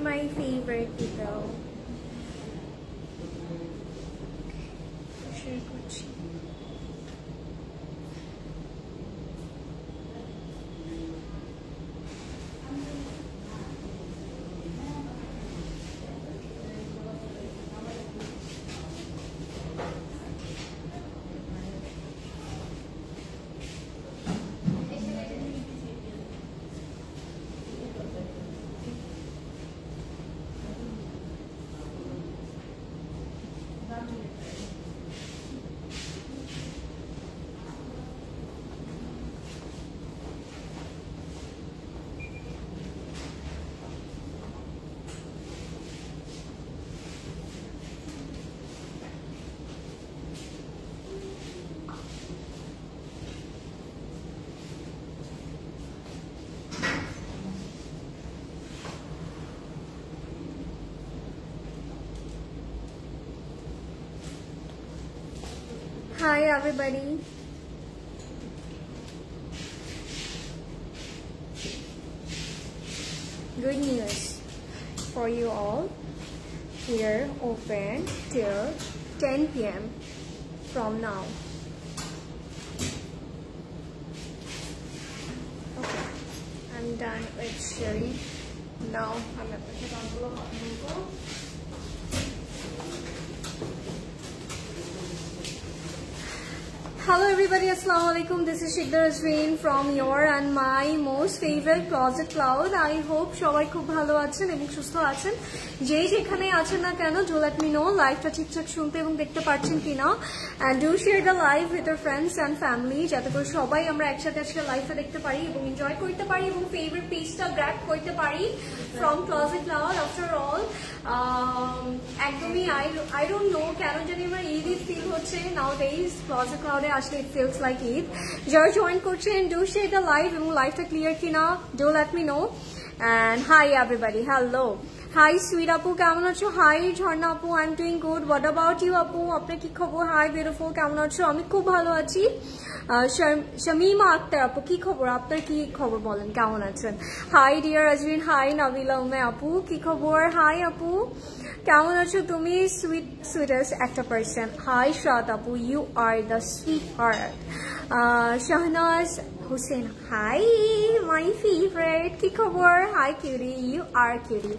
my favorite people. Share করছি। Hi everybody. Good news for you all. We're open till 10 p.m. from now. Okay, I'm done with sharing. Now I'm at the table. Hello everybody, assalamu alaikum. This is Shikdar Azreen from your and my most favorite Closet Cloud. I hope সবাই খুব ভালো আছেন এবং সুস্থ আছেন। যেই যেখানে আছেন না কেন, do let me know লাইভটা ঠিকঠাক শুনতে এবং দেখতে পাচ্ছেন কিনা, and do share the live with your friends and family যাতে করে সবাই আমরা একসাথে আজকে লাইভটা দেখতে পারি এবং এনজয় করতে পারি এবং ফেভারিট পেজটা গ্র্যাব করতে পারি from Closet Cloud. After all, একদমই I don't know কেন জানি আমার ঈদ ফিল হচ্ছে nowadays Closet Cloud এ আসলে it feels like Eid. যারা জয়েন করছেন do share the live এবং লাইভটা ক্লিয়ার কিনা do let me know. And hi everybody, hello. Hi sweet আপু, কেমন আছো? Hi ঝর্ণা আপু, I'm doing good. What about you আপু? আপনার কি খবর? Hi beautiful, কেমন আছো? আমি খুব ভালো আছি। শামিমা আক্তার আপু, কি খবর? আপনার কি খবর বলেন, কেমন আছেন? Hi dear Azreen, hi Nabila Umme আপু, কি খবর? Hi আপু, কেমন আছো তুমি? Sweetest একটা person. Hi Shrat আপু, you are the sweetheart. Shahnaz Hussein, hi my favorite, কি খবর? Hi cutie, you are cutie.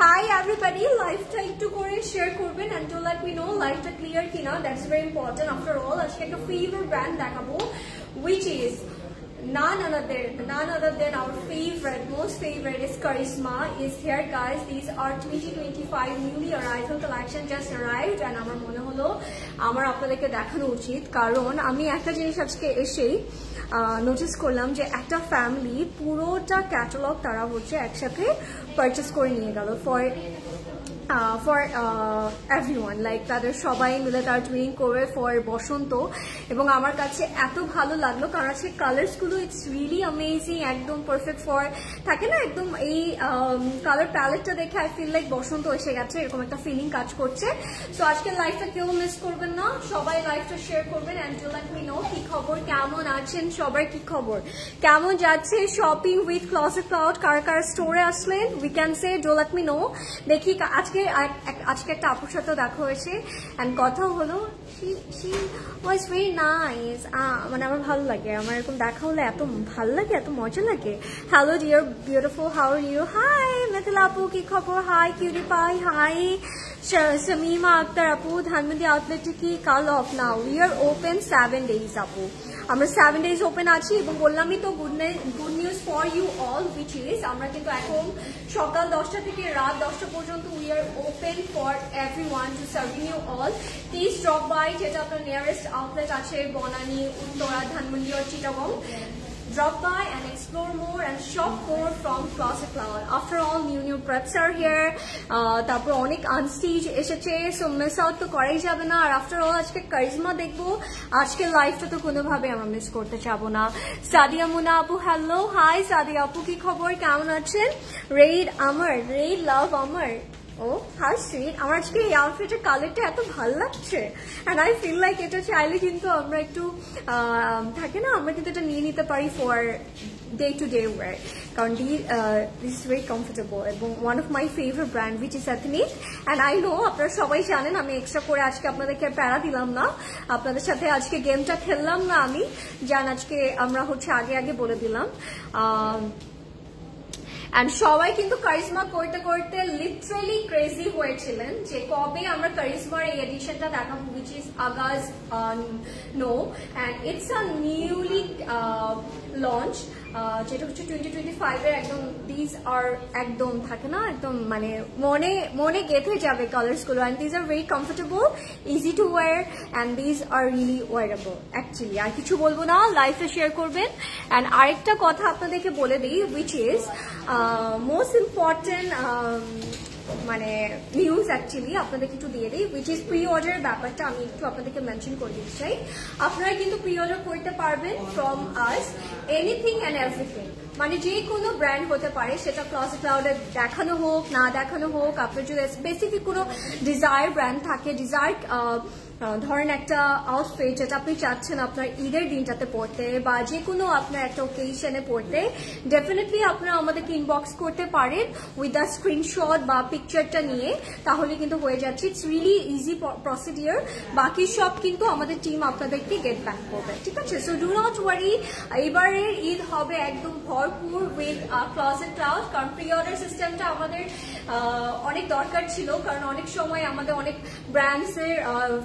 Hi everybody, লাইভটা একটু করে শেয়ার করবেন and do let me know লাইভটা ক্লিয়ার কিনা, that's very important. After all আজকে একটা ফেভারিট ব্র্যান্ড দেখাবো which is none other than our favorite, most favorite is Karisma is here guys. These are 2025 newly arrival collection just arrived and আমার মনে হলো আমার আপনাদেরকে দেখানো উচিত, কারণ আমি একটা জিনিস আজকে এসেই নোটিস করলাম যে একটা ফ্যামিলি পুরোটা ক্যাটালগ তারা হচ্ছে একসাথে পারচেস করে নিয়ে গেল for everyone, like তাদের সবাই মিলে তার টুইনিং করবে for বসন্ত, এবং আমার কাছে এত ভালো লাগলো কারণ আজকে কালার্স গুলো ইটস রিয়েলি অ্যামেজিং, একদম পারফেক্ট ফর থাকে না, একদম এই কালার প্যালেটটা দেখে আই ফিল লাইক বসন্ত এসে গেছে, এরকম একটা ফিলিং কাজ করছে। সো আজকের লাইভটা কেউ মিস করবেন না, সবাই লাইভটা শেয়ার করবেন and do let me know কি খবর, কেমন আছেন সবার, কি খবর, কেমন যাচ্ছে শপিং উইথ ক্লজেট ক্লাউড, কারা কারা স্টোরে আসলেন we can say do let me know। দেখি আজকে একটা আপুর সাথে দেখা হয়েছে and কথা হলো, she was very nice, মানে আমার ভালো লাগে, আমার এরকম দেখা হলে এত ভালো লাগে, এত মজা লাগে। Hello dear beautiful, how are you? Hi Mithila আপু, কি খবর? Hi cutie pie, hi Shamima Akter আপু, ধানমন্ডি আউটলেটে কি কাল অফ নাও? উই আর ওপেন 7 days আপু, আমরা 7 days ওপেন আছি এবং বললামই তো good news for you all which is আমরা কিন্তু এখন সকাল 10টা থেকে রাত 10টা পর্যন্ত we are open for everyone to serving you all. Please drop by, যেটা আপনার নিয়ারেস্ট আউটলেট আছে বনানী, উত্তরা, ধানমন্ডি আর Chittagong. Drop by and explore more and shop more from Closet Cloud. After all, new preps are here. তারপর অনেক unstitch এসেছে, so miss out তো করাই যাবে না। আর আফটার অল আজকে কারিজমা দেখবো, আজকে লাইফটা তো কোনোভাবে আমরা মিস করতে চাবো না। সাদিয়া মুনা আপু, হ্যালো, হাই সাদিয়া আপু, কি খবর, কেমন আছেন? রেড আমার, রেড লাভ আমার, ও হাউ সুইট। আমার আজকে এই আউটফিটের কালারটা এত ভালো লাগছে এন্ড আই ফিল লাইক এটা চাইলে কিন্তু আমরা একটু থাকে না, আমরা কিন্তু এটা নিয়ে নিতে পারি for day to day wear, কারণ দিস ইজ ভেরি কমফোর্টেবল এবং one of my favourite brand which is ethnic. And I know আপনারা সবাই জানেন আমি এক্সট্রা করে আজকে আপনাদেরকে প্যারা দিলাম না, আপনাদের সাথে আজকে গেমটা খেললাম না আমি, জান আজকে আমরা হচ্ছে আগে আগে বলে দিলাম। এন্ড সবাই কিন্তু কারিজমা করতে করতে লিটারালি ক্রেজি হয়েছিলেন যে কবে আমরা কারিজমার এই এডিশনটা দেখাবো, which is Aagaaz no, and it's a newly launch, যেটা হচ্ছে 2025 এর একদম দিস আর একদম থাকে না একদম মানে মনে মনে গেঁথে যাবে কালার্স গুলো, and this are very comfortable, easy to wear, and this are really wearable actually. আর কিছু বলবো না, লাইফে শেয়ার করবেন। এন্ড আরেকটা কথা আপনাদেরকে বলে দিই, উইচ ইজ মোস্ট ইম্পর্টেন্ট মানে নিউজ অ্যাকচুয়ালি আপনাদেরকে একটু দিয়ে দিই, উইচ ইজ প্রি অর্ডারের ব্যাপারটা আমি একটু আপনাদেরকে মেনশন করে দিতে চাই। আপনারা কিন্তু প্রি অর্ডার করতে পারবেন from us anything and everything, মানে যে কোনো ব্র্যান্ড হতে পারে, সেটা ক্লজেট ক্লাউডে দেখানো হোক না দেখানো হোক, আপনার যদি স্পেসিফিক কোনো ডিজায়ার ব্র্যান্ড থাকে, ডিজায়ার ধরেন একটা আউটফিট যেটা আপনি চাচ্ছেন আপনার ঈদের দিনটাতে পড়তে বা যে কোনো আপনার একটা ওকেশনে পড়তে, ডেফিনেটলি আপনারা আমাদেরকে ইনবক্স করতে পারেন উইথ দ্য স্ক্রিনশট বা পিকচারটা নিয়ে, তাহলে কিন্তু হয়ে যাচ্ছে। ইটস রিয়েলি ইজি প্রসিডিওর, বাকি সব কিন্তু আমাদের টিম আপনাদেরকে গেট ব্যাক করবে, ঠিক আছে? সো ডু নট ওয়ারি, এবারের ঈদ হবে একদম ভরপুর উইথ ক্লজেট ক্লাউড, কারণ প্রি অর্ডার সিস্টেমটা আমাদের অনেক দরকার ছিল, কারণ অনেক সময় আমাদের অনেক ব্র্যান্ডসের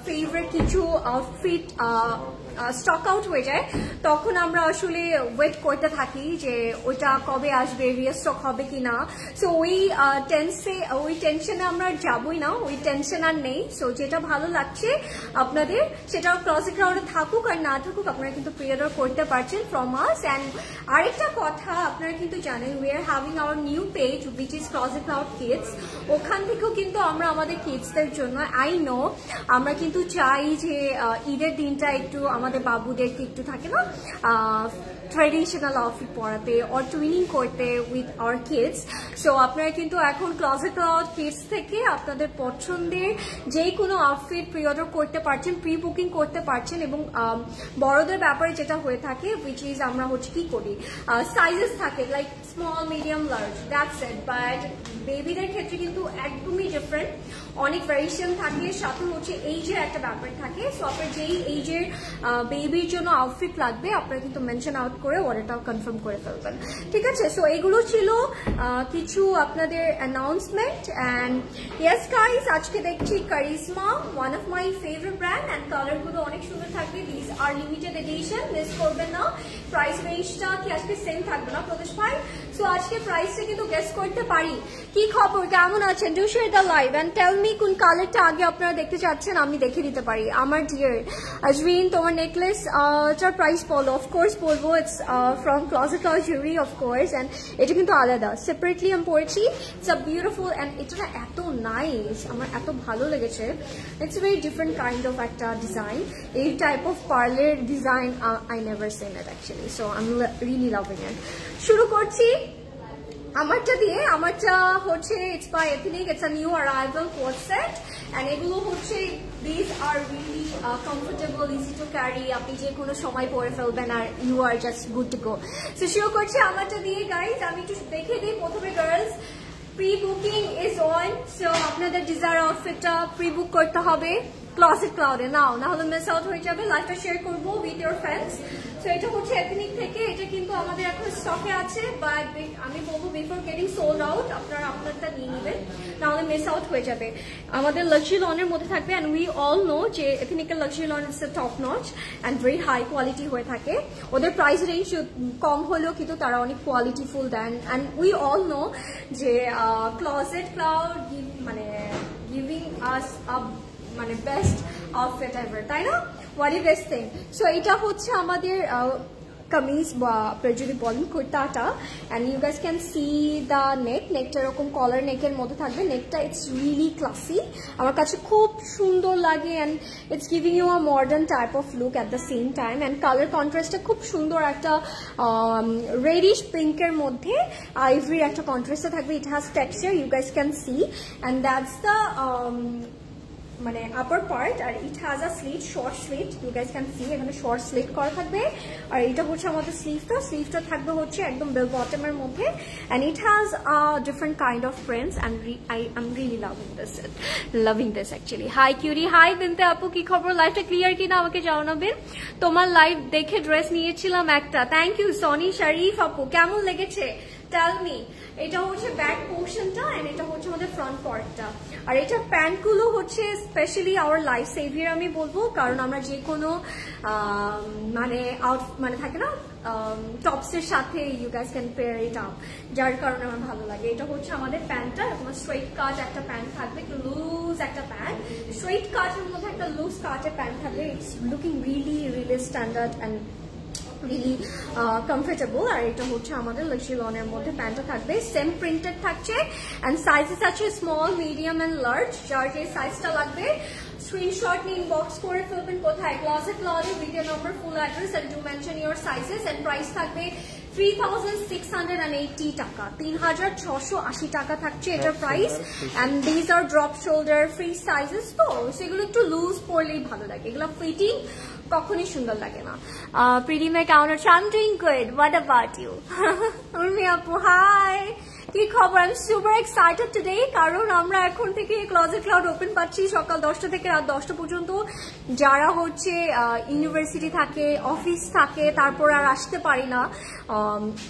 ফেভারিট কিছু আউটফিট স্টক আউট হয়ে যায়, তখন আমরা আসলে ওয়েট করতে থাকি যে ওইটা কবে আসবে, রিস্টক হবে কিনা। সো ওই টেনশনে আমরা যাবই না, ওই টেনশন আর নেই। সো যেটা ভালো লাগছে আপনাদের সেটা ক্লজেট ক্লাউডে থাকুক আর না থাকুক, আপনারা কিন্তু প্রি অর্ডার করতে পারছেন ফ্রম আস। অ্যান্ড আরেকটা কথা আপনারা কিন্তু জানেন, we are having our new page which is closet cloud kids, ওখান থেকেও কিন্তু আমরা আমাদের কিডসদের জন্য, আই নো আমরা কিন্তু চাই যে ঈদের দিনটা একটু আমাদের বাবুদেরকে একটু থাকে না ট্রেডিশনাল আউটফিট পরাতে অর টুইনিং করতে উইথ আওয়ার কিডস। সো আপনারা কিন্তু এখন ক্লজেট ক্লাউড কিডস থেকে আপনাদের পছন্দের যে কোনো আউটফিট প্রি অর্ডার করতে পারছেন, প্রি বুকিং করতে পারছেন। এবং বড়দের ব্যাপারে যেটা হয়ে থাকে, উইচ ইজ আমরা হচ্ছে কি করি, সাইজেস থাকে like small, medium, large, that's it. But বেবিদের ক্ষেত্রে কিন্তু একদমই ডিফারেন্ট, অনেক ভ্যারিয়েশন থাকে, সাথে হচ্ছে এইজের একটা ব্যাপার থাকে। সো আপনার যেই এইজের বেবির জন্য আউটফিট লাগবে আপনারা কিন্তু মেনশন আউট করে অর্ডারটাও কনফার্ম করে ফেলবেন, ঠিক আছে? সো এগুলো ছিল কিছু আপনাদের অ্যানাউন্সমেন্ট। অ্যান্ড ইয়েস গাইস, আজকে দেখছি Charisma, one of my favourite brand, and কালারগুলো অনেক সুন্দর থাকবে। This are limited edition, miss করবেন না। প্রাইস রেঞ্জটা কি আজকে সেম থাকবে না প্রদেশ ভাই? সো আজকে প্রাইসটা কিন্তু গেস করতে পারি। কি খবর, কেমন আছেন? Do share the live and tell me কোন কালারটা আগে আপনারা দেখতে চাচ্ছেন, আমি দেখে দিতে পারি। আমার ডিয়ার আজরিন, তোমার নেকলেস টার প্রাইস বলো। অফকোর্স বলবো, it's from closet cloud jewellery of course, and এটা কিন্তু আলাদা, সেপারেটলি আমি পড়েছি। ইটস আ বিউটিফুল, অ্যান্ড এটা এত নাইস, আমার এত ভালো লেগেছে। It's very different kind of একটা ডিজাইন, এই টাইপ অফ পার্লের design I never seen it actually. So I am really loving it. শুরু করছি আমারটা দিয়ে। আমারটা হচ্ছে it's by Ethnic, it's a new arrival coat set, and এগুলো হচ্ছে this are really comfortable, easy to carry, আপনি যে কোনো সময় পরে ফেলবেন আর you are just good to go. So শুরু করছি আমারটা দিয়ে গাইজ। আমি একটু দেখে দিই প্রথমে girls, pre booking is on. So আপনাদের ডিজায়ার আউটফিটটা প্রি বুক করতে হবে ক্লজেট ক্লাউডে নাও, না হলে মিস আউট হয়ে যাবে। লাইভটা শেয়ার করবো উইথ ইউর ফ্রেন্ডস। সো এটা হচ্ছে এথনিক থেকে, এটা কিন্তু আমাদের এখন স্টকে আছে, বাট আমি বলবো বিফোর গেটিং সোল্ড আউট আপনারা আপনারটা নিয়ে নেবেন, নাহলে মিস আউট হয়ে যাবে। আমাদের লাক্সারি লনের মধ্যে থাকবে, অ্যান্ড উই অল নো যে এথনিকের luxury lawn it's a top notch and very high quality হয়ে থাকে। ওদের প্রাইস রেঞ্জ কম হলেও কিন্তু তারা অনেক কোয়ালিটিফুল দেন, অ্যান্ড উই অল নো যে ক্লজেট ক্লাউড মানে গিভিং আস আ মানে বেস্ট আউটফিট এভার, তাই না? What is best thing. So এটা হচ্ছে আমাদের কামিজ বা আপনার যদি বলেন কুর্তাটা। And you guys can see the নেকটা এরকম কলার নেকের মধ্যে থাকবে। নেকটা ইটস রিয়েলি ক্লাসি, আমার কাছে খুব সুন্দর লাগে and it's giving you a modern type of look at the same time. And colour কন্ট্রাস্টটা খুব সুন্দর, একটা রেডিশ পিঙ্কের মধ্যে আইভরি একটা কন্ট্রাস্টে থাকবে। It has texture, you guys can see, and that's the মানে আপার পার্ট। আর it has a slit, short slit, you guys can see এখানে শর্ট স্লিট করা থাকবে। আর এটা হচ্ছে আমাদের স্লিভটা থাকবে হচ্ছে একদম বেল বটমের মধ্যে। And it has different kind of prints and I am really loving this actually. Hi কিউরি, হাই বিনতে আপু, কি খবর? লাইভটা ক্লিয়ার কিনা আমাকে জানাবেন। তোমার লাইভ দেখে ড্রেস নিয়েছিলাম একটা, থ্যাংক ইউ সনি শরীফ আপু, কেমন লেগেছে টেল মি। এটা হচ্ছে ব্যাক পোর্শনটা এন্ড এটা হচ্ছে আমাদের ফ্রন্ট পার্টটা। আর এটা প্যান্টগুলো হচ্ছে স্পেশালি আওয়ার লাইফ সেভিয়ার আমি বলবো, কারণ আমরা যে কোনো মানে থাকে না টপসের সাথে you guys can pair it up, যার কারণে আমার ভালো লাগে। এটা হচ্ছে আমাদের প্যান্টটা, তোমার স্ট্রেট কাট একটা প্যান্ট থাকবে, একটু লুজ একটা প্যান্ট, স্ট্রেট কাটের মধ্যে একটা লুজ কাটের প্যান্ট থাকবে। It's looking really standard and really comfortable. আর এটা হচ্ছে আমাদের লাক্সারি লনের মধ্যে প্যান্টটা থাকবে, সেম প্রিন্টেড থাকছে অ্যান্ড সাইজেস আছে স্মল, মিডিয়াম অ্যান্ড লার্জ। যার যে সাইজটা লাগবে স্ক্রিনশট নিয়ে ইনবক্স করে ফেলবেন। কোথায়? ক্লজেট লজে, retail number, full address and do mention your sizes. And price থাকবে 3680 টাকা, 3680 টাকা থাকছে এটার প্রাইস। And these are drop shoulder free sizes, তো সেগুলো একটু লুজ পরলেই ভালো লাগে, এগুলো ফিটিং কখনই সুন্দর লাগে না। প্রিটি মে কেমন আছো? I am doing good, what about you? Urmi আপু হাই, কি খবর? I am super excited today, কারণ আমরা এখন থেকে ক্লজেট ক্লাউড ওপেন পাচ্ছি সকাল 10টা থেকে রাত 10টা পর্যন্ত। যারা হচ্ছে ইউনিভার্সিটি থাকে, অফিস থাকে, তারপর আর আসতে পারি না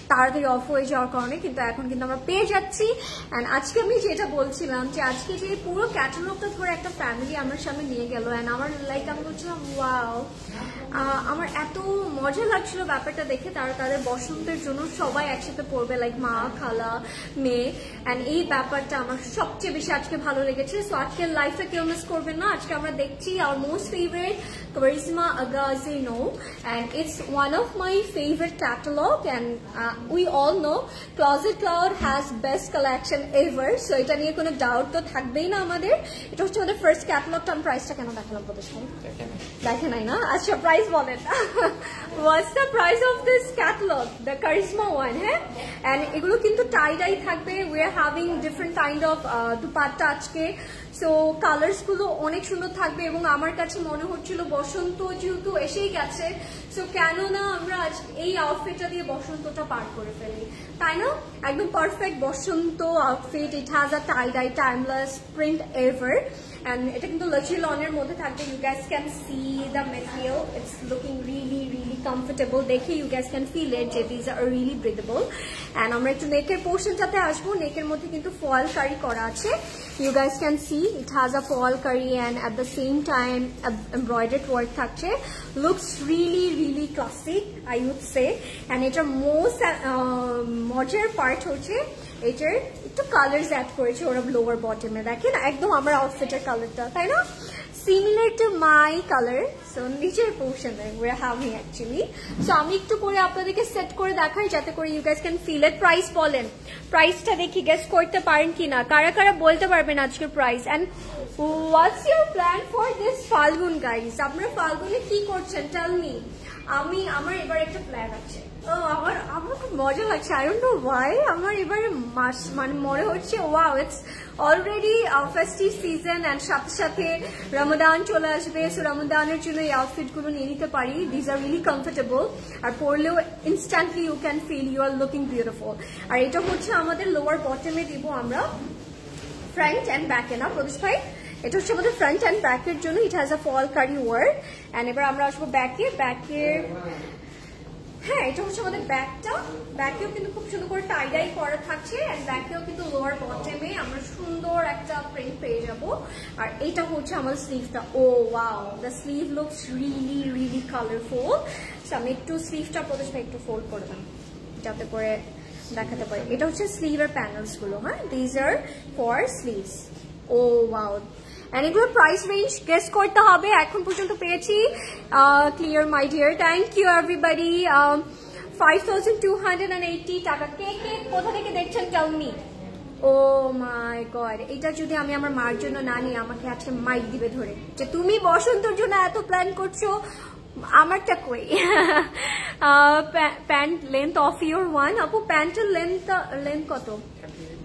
তাড়াতাড়ি অফ হয়ে যাওয়ার কারণে, কিন্তু এখন কিন্তু আমরা পেয়ে যাচ্ছি। অ্যান্ড আজকে আমি যেটা বলছিলাম যে আজকে যে পুরো ক্যাটালগটা ধরে একটা ফ্যামিলি আমার সামনে নিয়ে গেল, অ্যান্ড আমার আমি বলছিলাম ওয়াও, আমার এত মজা লাগছিল ব্যাপারটা দেখে। তাদের বসন্তের জন্য সবাই একসাথে পড়বে, লাইক মা, খালা, মেয়ে, অ্যান্ড এই ব্যাপারটা আমার সবচেয়ে বেশি আজকে ভালো লেগেছে। সো আজকের লাইফটা কেউ মিস করবেন না। আজকে আমরা দেখছি our most favorite Karisma Agazino, and it's one of my favorite catalog, and we all know Closet Cloud has best collection ever, so এটা নিয়ে কোনো ডাউট তো থাকবেই না আমাদের। এটা হচ্ছে আমাদের ফার্স্ট ক্যাটালগটা। আমি প্রাইসটা কেন দেখালাম প্রদর্শন দেখে নাই না? আচ্ছা প্রাইস বলেন, what's the price of this catalog, the Karisma one? হ্যাঁ, and এগুলো কিন্তু টাই থাকবে। we are having different kind of dupatta আজকে, সো কালার্স গুলো অনেক সুন্দর থাকবে। এবং আমার কাছে মনে হচ্ছিল বসন্ত যেহেতু এসেই গেছে, সো কেন না আমরা আজ এই আউটফিটটা দিয়ে বসন্তটা পার করে ফেলি, তাই না? একদম perfect Basanta outfit. It has a tie timeless print ever, and এটা কিন্তু লাক্সারি লনের মধ্যে থাকবে। You guys can see the material, it's looking really comfortable. দেখে you guys can feel it যে this are really breathable. And আমরা একটু নেকের পোর্শনটাতে আসবো। নেকের মধ্যে কিন্তু ফয়েল কারি করা আছে, you guys can see it has a foil curry and at the same time embroidered work থাকছে। looks really classic I would say, and এটার most মজার পার্ট হচ্ছে এটার একটু কালার্স অ্যাড করেছে ওরা লোয়ার বটমে। দেখেন একদম আমার আউটফিটের কালারটা, তাই না? similar to my color, so নিচের পোর্শনে we're having actually, so আমি একটু করে আপনাদেরকে সেট করে দেখাই যাতে করে you guys can feel it. Price বলেন, প্রাইসটা দেখি গেস করতে পারেন কিনা, কারা কারা বলতে পারবেন আজকের price. and what's your plan for this Falgun guys? আপনারা ফাল্গুনে কি করছেন tell me. আমার এবার একটা প্ল্যান আছে, আমার খুব মজা লাগছে। আই ডোন্ট নো ওয়াই, আমার এবারে মানে মনে হচ্ছে wow, it's already festive season and সাথে সাথে রমদান চলে আসবে। সো রমদানের জন্য এই আউটফিটগুলো নিয়ে নিতে পারি। দিজ আর রিয়েলি কমফোর্টেবল, আর পরলেও instantly you can feel you are looking beautiful. আর এটা হচ্ছে আমাদের লোয়ার বটমে দিব আমরা ফ্রন্ট অ্যান্ড ব্যাকে, না প্রদীপ ভাই? এটা হচ্ছে আমাদের ফ্রন্ট অ্যান্ড ব্যাকের জন্য। ইট হ্যাজ আ ফল কারি ওয়ার্ক। অ্যান্ড এবার আমরা আসবো ব্যাকের হ্যাঁ, এটা হচ্ছে আমাদের ব্যাকটা। ব্যাকেও কিন্তু খুব সুন্দর করে টাই করা থাকছে, অ্যান্ড ব্যাকেও কিন্তু লোয়ার বটমে আমরা সুন্দর একটা প্রিন্ট পেয়ে যাব। আর এটা হচ্ছে আমাদের স্লিভটা। Oh wow, the sleeve looks really colourful. So আমি একটু স্লিভটা প্রথমে একটু ফোল্ড করে দিলাম যাতে করে দেখাতে পারি। এটা হচ্ছে স্লিভের প্যানেলস গুলো। হ্যাঁ, these are for sleeves. Oh wow, and এগুলোর প্রাইস রেঞ্জ গেস করতে হবে। এখন পর্যন্ত পেয়েছি clear my dear, thank you everybody. 5280 টাকা। কে কে কোথা থেকে দেখছেন tell me. O my god, এটা যদি আমি আমার মার জন্য না নিই আমাকে আজকে মাইক দিবে ধরে যে তুমি বসন্তর জন্য এত প্ল্যান করছো, আমারটা কই। Pant length of your one. আপু প্যান্টের লেন্থ কত?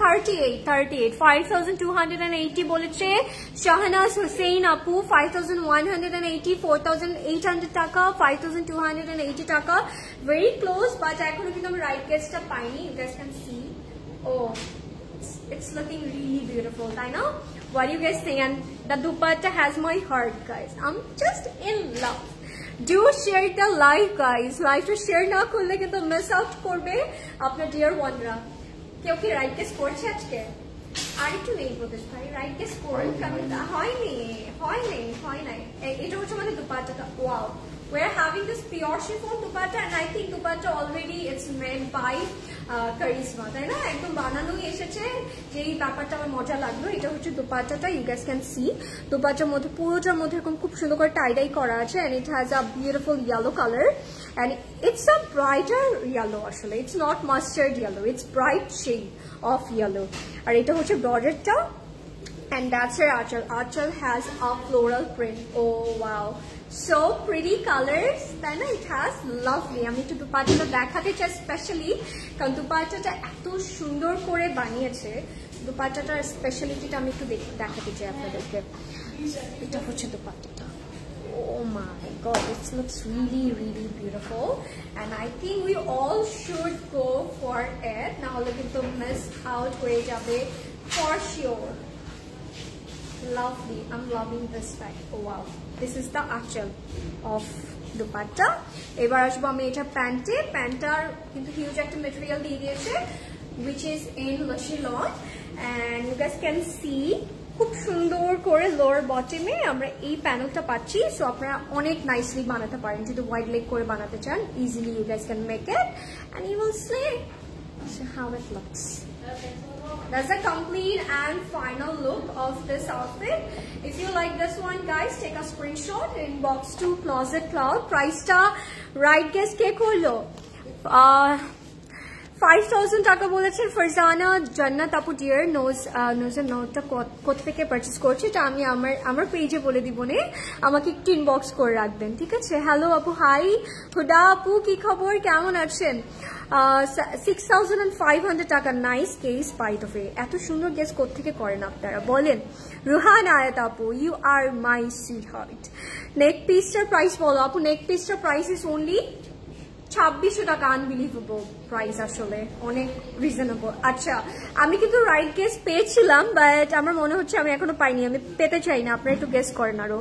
38 5280 বলেছে শাহনাজ হুসেইন আপু। 5180 4800 টাকা, 5280 টাকা, ভেরি ক্লোজ। বাট এখনো কিন্তু আমি রাইট গেজটা পাইনি। You guys can see. Oh, it's looking really beautiful, I know. What do you guys think? And the dupatta has my heart, guys. I'm just in love. Do share the live, guys. Live to share na korle kintu miss out korbe apnar dear one ra. কেউ কি right guess করছে আজকে? আর একটু নেই প্রদেশ ভাই, right guess করুন। হয় নাই। এটা হচ্ছে মানে দুপাট্টাটা। Wow, we're having this pure chiffon dupatta and I think dupatta already it's made by Karisma, তাই না? একদম বানানোই এসেছে। যেই ব্যাপারটা আমার মজা লাগলো, এটা হচ্ছে দুপাট্টাটা। ইউ গাইস ক্যান সি দুপাট্টার মধ্যে পুরোটার মধ্যে এরকম খুব সুন্দর করে টাই করা আছে and it has a beautiful yellow color and it's a brighter yellow আসলে, it's not mustard yellow, it's bright shade of yellow. আর এটা হচ্ছে borderটা and that's her achal. Achal has a floral print. Oh wow, so pretty colors, তাই না? It has lovely. আমি একটু দুপাট্টাটা দেখাতে চাই specially, কারণ দুপাট্টাটা এত সুন্দর করে বানিয়েছে। দুপাট্টাটার স্পেশালিটিটা আমি একটু দেখাতে চাই আপনাদেরকে। এটা হচ্ছে দুপাট্টাটা। Oh my god, this looks really really beautiful and I think we all should go for it. না হলে কিন্তু miss out হয়ে যাবে for sure. Lovely, I'm loving this type. Oh wow, this is the achal of dupatta. এবার আসবো আমি এটা প্যান্টে। প্যান্টটার কিন্তু হিউজ একটা মেটেরিয়াল দিয়ে দিয়েছে which is in Lachilon and you guys can see খুব সুন্দর করে লোয়ার বটমে আমরা এই প্যানেলটা পাচ্ছি। সো আপনারা অনেক নাইসলি বানাতে পারেন যদি ওয়াইড লেগ করে বানাতে চান। Easily you guys can make it and you will see how it looks. That's the complete and final look of this outfit. If you like this one, guys, take a screenshot, inbox to Closet Cloud. Price ta right guess ke korlo 5000 টাকা বলেছেন ফারজানা জান্নাত আপু। Deer নোজের নোটটা কোথা থেকে purchase করছে এটা আমি আমার পেজে বলে দিব নে, আমাকে একটু ইনবক্স করে রাখবেন, ঠিক আছে? হ্যালো আপু, হাই হুদা আপু, কি খবর, কেমন আছেন? 6500 টাকা, নাইস কেস বাইট অফ এ। এত সুন্দর গেস কোথেকে করেন আপনারা বলেন? রুহান আয়াত আপু, you are my sweetheart. Neck পিসটার প্রাইস বলো আপু। নেক পিসটার price is only 2600 taka. Unbelievable price, আসলে অনেক রিজনেবল। আচ্ছা, আমি কিন্তু রাইট গেস পেয়েছিলাম বাট আমার মনে হচ্ছে আমি এখনো পাইনি। আমি পেতে চাই না, আপনারা একটু গেস করেন আরো।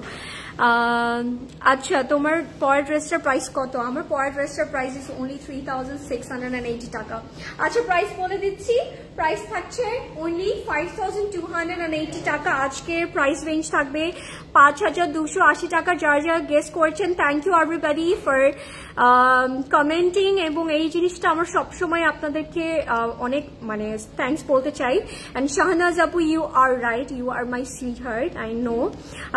আচ্ছা, তোমার পরের ড্রেসটার প্রাইস কত? আমার পরের ড্রেসটার প্রাইস ইজ অনলি 3680 টাকা। আচ্ছা, প্রাইস বলে দিচ্ছি, প্রাইস থাকছে অনলি 5280 টাকা। আজকের প্রাইস রেঞ্জ থাকবে 5280 টাকা। যারা যারা গেস করছেন, thank you everybody for commenting. এবং এই জিনিসটা আমার সবসময় আপনাদেরকে অনেক মানে থ্যাংকস বলতে চাই। অ্যান্ড শাহনাজ আপু, you are right, you are my sweetheart, I know,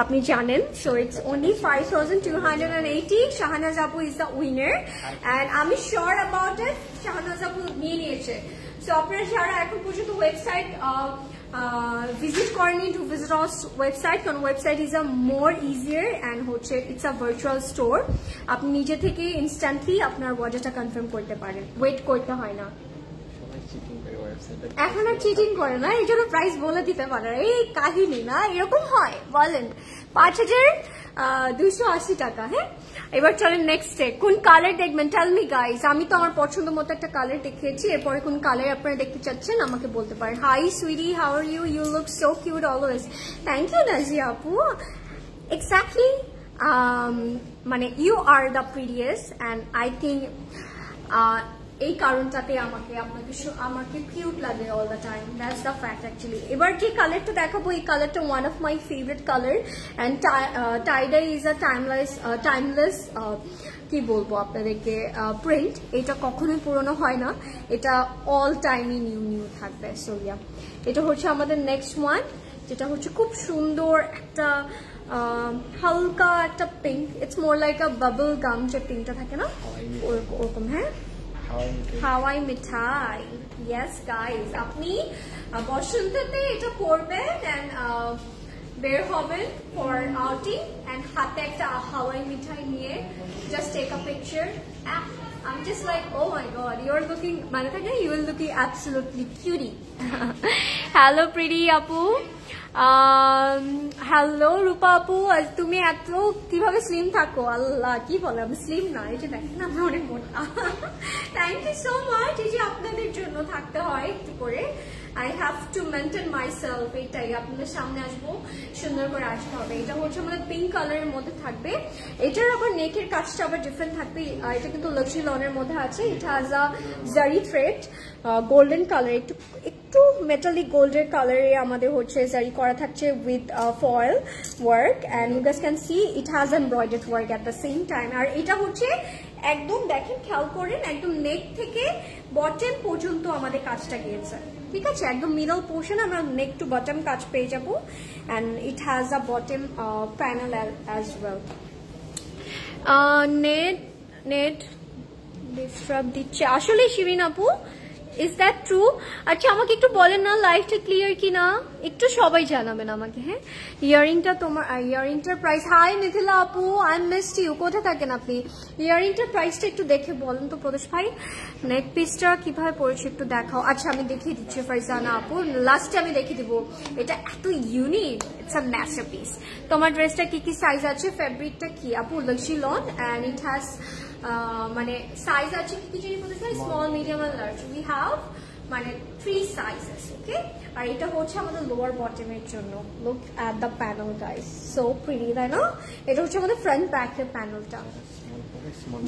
আপনি জানেন। So it's only 5280। শাহনাজ আপু ইজ দ্য উইনার অ্যান্ড আমি শিওর অ্যাবাউট ইট, শাহনাজ আপু নিয়ে নিয়েছে। সো আপনারা যারা এখন পর্যন্ত ওয়েবসাইট visit করেনি, to visit our website, কারণ website is a more easier and হচ্ছে ইটস আ ভার্চুয়াল স্টোর। আপনি নিজে থেকে ইনস্ট্যান্টলি আপনার অর্ডারটা কনফার্ম করতে পারেন, ওয়েট করতে হয় না। এখন আর চিটিং করে না, এই জন্য প্রাইস বলে দিতে পারে। এই কাহিনী না, এরকম হয় বলেন? 5280 টাকা। হ্যাঁ, এবার চলেন নেক্সটে। কোন কালার দেখবেন? Tell me guys. আমি তো আমার পছন্দ মতো একটা কালার দেখিয়েছি, এরপরে কোন কালার আপনারা দেখতে চাচ্ছেন আমাকে বলতে পারেন। Hi sweetie, how are you? You look so cute always. Thank you Nazia আপু। এক্স্যাক্টলি, মানে you are the prettiest and I think এই কারণটাতে আমাকে কিউট লাগে all the time. That's the fact actually. এবার যে কালারটা দেখাবো, এই কালারটা one of my favourite colour and tie dye is a timeless কি বলবো আপনাদেরকে প্রিন্ট। এটা কখনোই পুরনো হয় না, এটা অল টাইমই নিউ থাকবে। সো ইয়া, এটা হচ্ছে আমাদের নেক্সট ওয়ান, যেটা হচ্ছে খুব সুন্দর একটা হালকা একটা pink. It's more like a bubble gum যে পিঙ্কটা থাকে না, ওরকম। হ্যাঁ, হাওয়াই মিঠাই। ইয়েস গাইস, আপনি বসন্ততে এটা পরবেন এন্ড বের হবেন ফর আউটিং এন্ড হাতে একটা হাওয়াই মিঠাই নিয়ে just take a picture. I'm just like, oh my god, you're looking, Manataka, you are looking absolutely cutie. Hello, pretty Apu. Hello, Rupa Apu. তুমি এত কিভাবে স্লিম থাকো? আল্লাহ, কি বলে, আমি স্লিম না, এই যে দেখেন আমরা অনেক মোটা। Thank you so much. এই যে আপনাদের জন্য থাকতে হয় একটু করে, I have to maintain myself। এটাই আপনাদের সামনে আসবো, সুন্দর করে আসতে হবে। এটা হচ্ছে আমাদের পিঙ্ক কালারের মধ্যে থাকবে। এটার আবার নেকের কাজটা আবার ডিফারেন্ট থাকবে। এটা কিন্তু লাক্সারি লনের মধ্যে আছে। এটা has a zari thread, golden colour, একটু মেটালিক গোল্ডের কালারে আমাদের হচ্ছে জারি করা থাকছে with foil work and you guys can see it has embroidered work at the same time. আর এটা হচ্ছে একদম দেখেন, খেয়াল করেন, একদম নেক থেকে বটম পর্যন্ত আমাদের কাজটা গিয়েছে। ঠিক আছে, একদম মিডল পোর্শন আমরা নেক টু বটম কাজ পেয়ে যাবো and it has a bottom panel as well. Net disturb দিচ্ছে আসলে শিরিন আপু, ইজ দ্যাট ট্রু? আচ্ছা আমাকে একটু বলেন না লাইফটা ক্লিয়ার কিনা, একটু সবাই জানাবেন আমাকে। হ্যাঁ, ইয়ারিংটা তোমার, ইয়ারিংটার প্রাইস, হাই মিথিলা আপু, আই মিসড ইউ, কোথায় থাকেন আপনি? ইয়ারিংটার প্রাইসটা একটু দেখে বলেন তো প্রদেশ ভাই। নেক পিসটা কিভাবে পড়েছে একটু দেখাও। আচ্ছা আমি দেখিয়ে দিচ্ছি ফারজানা আপু, লাস্টে আমি দেখিয়ে দিব। এটা এত ইউনিক, ইটস আ মাস্টারপিস। তোমার ড্রেসটা কি কি সাইজ আছে, ফেব্রিকটা কি আপু? Luxury lawn and it has মানে সাইজ আছে কি কি জানি বলতে চাই, small, medium and large. We have মানে 3 সাইজেস। ওকে, আর এটা হচ্ছে আমাদের লোয়ার বটমের জন্য। Look at the panel guys, so pretty, তাই না? এটা হচ্ছে আমাদের ফ্রন্ট ব্যাকের প্যানেলটা।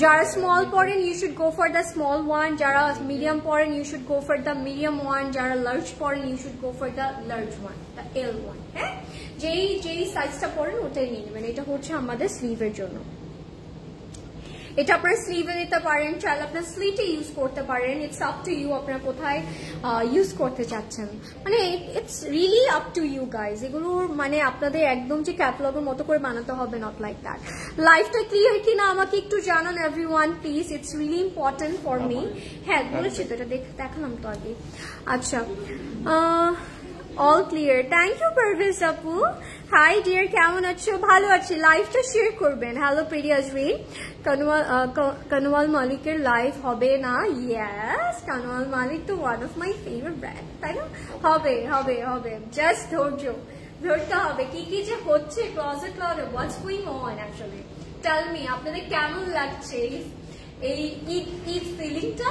যারা স্মল পরেন you should go for the small one, যারা মিডিয়াম পরেন you should go for the medium one, যারা লার্জ পরেন you should go for the large one, the L one. হ্যাঁ, যেই সাইজটা পরেন ওটাই নিয়ে নেবেন। এটা হচ্ছে আমাদের স্লিভের জন্য। এটা আপনারা স্লিভে দিতে পারেন, চাইলে আপনার স্লিটে ইউজ করতে পারেন। ইটস আপ টু ইউ আপনারা কোথায় ইউজ করতে চাচ্ছেন, মানে it's really up to you guys. এগুলোর মানে আপনাদের একদম যে ক্যাটালগের মতো করে বানাতে হবে, নট লাইক দ্যাট। লাইফটা ক্লিয়ার কিনা আমাকে একটু জানান everyone please, it's really important for me. হ্যাঁ বলেছি তো, এটা দেখালাম তো আগে। আচ্ছা, all clear, thank you Parvez আপু। হাই ডিয়ার, কেমন আছো? ভালো আছি। লাইভটা শেয়ার করবেন। Hello pretty Azrin. কানওয়াল মালিকের লাইভ হবে না? ইয়েস, কানওয়াল মালিক তো one of my favourite brand, তাই না? হবে হবে হবে, জাস্ট ধরতে হবে। কি কি যে হচ্ছে ক্লোজেট ক্লাউডে, what's going on actually, tell me আপনাদের কেমন লাগছে এই ঈদ ফিলিংটা?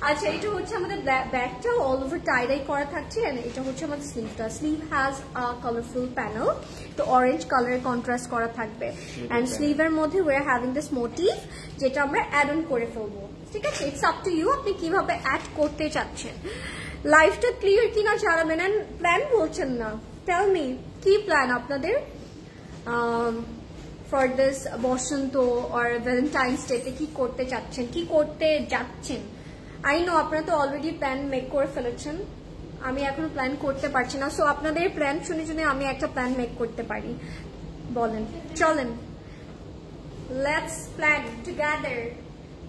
আচ্ছা, এটা হচ্ছে আমাদের ব্যাকটা অল ওভার টাই ডাই করা থাকছে এন্ড এটা হচ্ছে আমাদের স্লিভটা। Sleeve has a colourful panel, তো অরেঞ্জ কালারের কন্ট্রাস্ট করা থাকবে এন্ড স্লিভের মধ্যে we are having this motif, যেটা আমরা অ্যাড অন করে ফেলবো। ঠিক আছে, ইটস আপ টু ইউ আপনি কিভাবে অ্যাড করতে চাচ্ছেন। লাইফটা ক্লিয়ার কিনা জানাবেন। এন্ড প্ল্যান বলছেন না, টেল মি কি প্ল্যান আপনাদের for this Basanta or Valentine's ডেতে? কি করতে চাচ্ছেন, কি করতে যাচ্ছেন? আই নো আপনারা তো অলরেডি প্ল্যান মেক করে ফেলেছেন, আমি এখনো প্ল্যান করতে পারছি না। সো আপনাদের প্ল্যান শুনে শুনে আমি একটা প্ল্যান মেক করতে পারি। বলেন, চলেন, লেটস প্ল্যান টুগেদার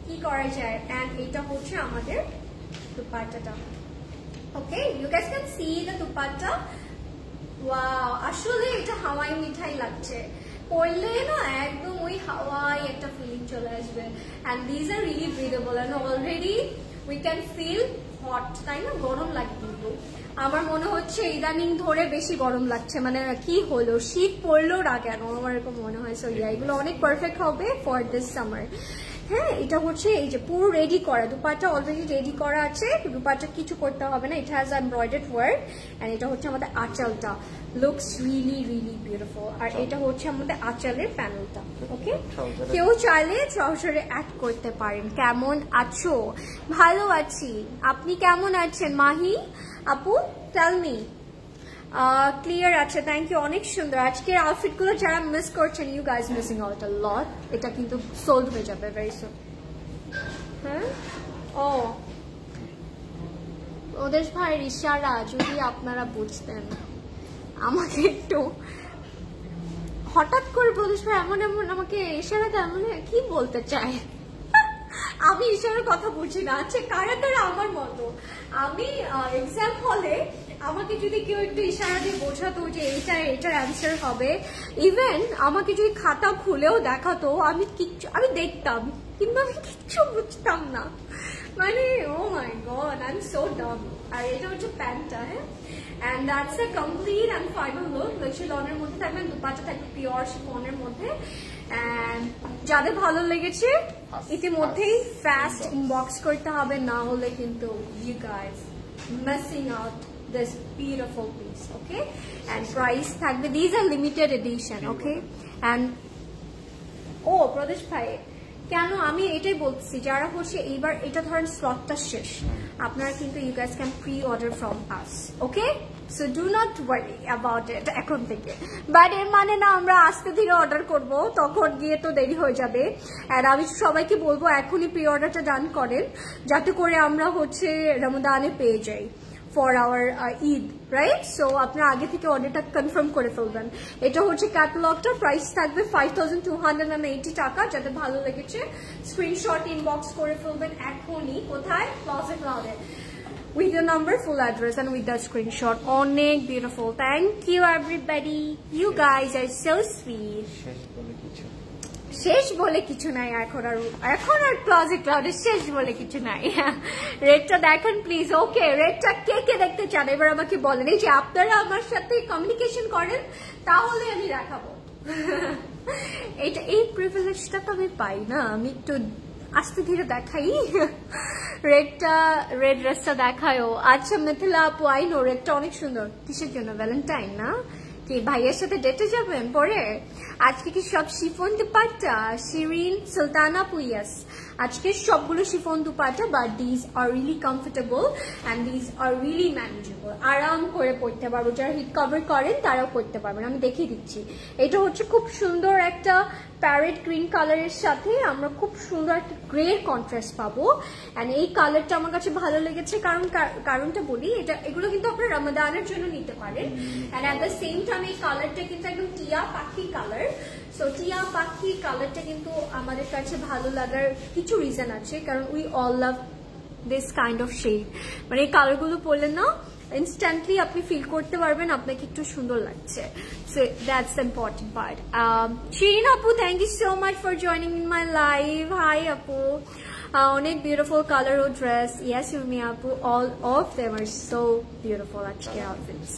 কি করা যায়। এন্ড এটা হচ্ছে আমাদের দুপাট্টাটা। Okay, you guys can see the dupatta. Wow, আসলে এটা হাওয়াই মিঠাই লাগছে। পরলে না একদম ওই হাওয়াই একটা ফিলিং চলে আসবে। And these are really breathable and already we can feel hot, তাই না? গরম লাগে কিন্তু আমার মনে হচ্ছে ইদানিং ধরে বেশি গরম লাগছে। মানে কি হলো, শীত পড়লো না কেন, আমার এরকম মনে হয়। সো ইয়া, এগুলো অনেক পারফেক্ট হবে ফর দিস সামার। হ্যাঁ, এটা হচ্ছে এই যে পুরো রেডি করা দুপাট্টা, অলরেডি রেডি করা আছে। দুপাট্টা কিছু করতে হবে না, it has embroidered work and এটা হচ্ছে আমাদের আঁচলটা। Looks really really beautiful. আর এটা হচ্ছে আমাদের আঁচলের প্যানেলটা। ওকে, কেউ চাইলে ট্রাউজারে অ্যাড করতে পারেন। কেমন আছো? ভালো আছি, আপনি কেমন আছেন? মাহি আপু টেল মি। ক্লিয়ার আছে, থ্যাংক ইউ, অনেক সুন্দর। আজকের আউটফিট গুলো যারা মিস করছেন, you guys missing out a lot. এটা কিন্তু সোল্ড হয়ে যাবে ভেরি সুন। হ্যাঁ, ও ওদের ভাই ইশারা যদি আপনারা বুঝতেন, আমাকে একটু হঠাৎ করে প্রদেশ ভাই এমন এমন আমাকে ইশারাতে এমন কি বলতে চায়। আমি ঈশ্বরের কথা বুঝি না। আচ্ছা কারা তারা আমার মতো, আমি এক্সাম হলে আমাকে যদি কেউ একটু ইশারা দিয়ে বোঝাতো যে এটার অ্যান্সার হবে, ইভেন আমাকে যদি খাতা খুলেও দেখাতো আমি দেখতাম, কিন্তু আমি কিচ্ছু বুঝতাম না। মানে ও my god, I am so Dam. আর এটা হচ্ছে প্যান্টটা, হ্যাঁ, and that's a complete and final look. luxury লনের মধ্যে থাকবে, দুপাটা থাকবে পিওর শিফনের মধ্যে। and যাদের ভালো লেগেছে ইতিমধ্যেই ফাস্ট ইনবক্স করতে হবে, না হলে কিন্তু you guys missing out this beautiful piece, okay? and price থাকবে, these are limited edition, okay? and প্রদেশ ভাই কেন আমি এটাই বলছি, যারা হচ্ছে এইবার এটা ধরেন স্লটটা শেষ, আপনারা কিন্তু you guys can pre order from us, okay? So do not worry about it এখন থেকে। বাট এর মানে না আমরা আস্তে ধীরে অর্ডার করব, তখন গিয়ে তো দেরি হয়ে যাবে। আর আমি সবাইকে বলবো এখনই প্রি অর্ডারটা ডান করেন, যাতে করে আমরা হচ্ছে রমজানে পেয়ে যাই for our Eid, right? So আপনারা আগে থেকে অর্ডারটা কনফার্ম করে ফেলবেন। এটা হচ্ছে ক্যাটালগটা, প্রাইস থাকবে 5280 টাকা। যাদের ভালো লেগেছে স্ক্রিনশট ইনবক্স করে ফেলবেন এখনই। কোথায়? ক্লজেট ক্লাউডে, with your number, full address and with the screenshot. অনেক beautiful. Thank you everybody, you guys are so sweet. শেষ বলে কিছু নাই এখন আর ক্লজেট ক্লাউডের শেষ বলে কিছু নাই। রেটটা দেখেন প্লিজ, ওকে? রেটটা কে কে দেখতে চান এবার আমাকে বলেন। এই যে আপনারা আমার সাথে কমিউনিকেশন করেন তাহলে আমি দেখাবো। এই প্রিভিলেজটা তো আমি পাই না, আমি একটু আস্তে ধীরে দেখাই। রেড ড্রেসটা দেখায়ও। আচ্ছা মিথিলা আপু, আই নো রেডটা অনেক সুন্দর। কিসের জন্য? ভ্যালেন্টাইন না কি? ভাইয়ের সাথে ডেটে যাবেন পরে? আজকে কি সব শিফন দুপাট্টা? শিরিন সুলতানা আপু, ইয়েস আজকে সবগুলো chiffon dupatta, but these are really comfortable and these are really manageable. আরাম করে পড়তে পারবো, যারা হিট কভার করেন তারাও পড়তে পারবেন। আমি দেখিয়ে দিচ্ছি। এটা হচ্ছে খুব সুন্দর একটা প্যারেট গ্রিন কালারের সাথে আমরা খুব সুন্দর একটা গ্রে কন্ট্রাস্ট পাবো। অ্যান্ড এই কালারটা আমার কাছে ভালো লেগেছে, কারণটা বলি, এগুলো কিন্তু আপনারা রমাদানের জন্য নিতে পারেন। And at the same time এই কালারটা কিন্তু একদম টিয়া পাখি কালার। সো টিয়া পাখি কালারটা কিন্তু আমাদের কাছে ভালো লাগার কিছু রিজন আছে, কারণ we all love this kind of shade. মানে এই কালারগুলো পরলে না ইনস্ট্যান্টলি আপনি ফিল করতে পারবেন আপনাকে একটু সুন্দর লাগছে। So that's the important part. Shirin আপু, thank you so much for joining in my live. Hi আপু, অনেক বিউটিফুল কালার ও ড্রেস। ইয়েস ইউমি আপু, all of them are so beautiful আজকের আউটফিটস।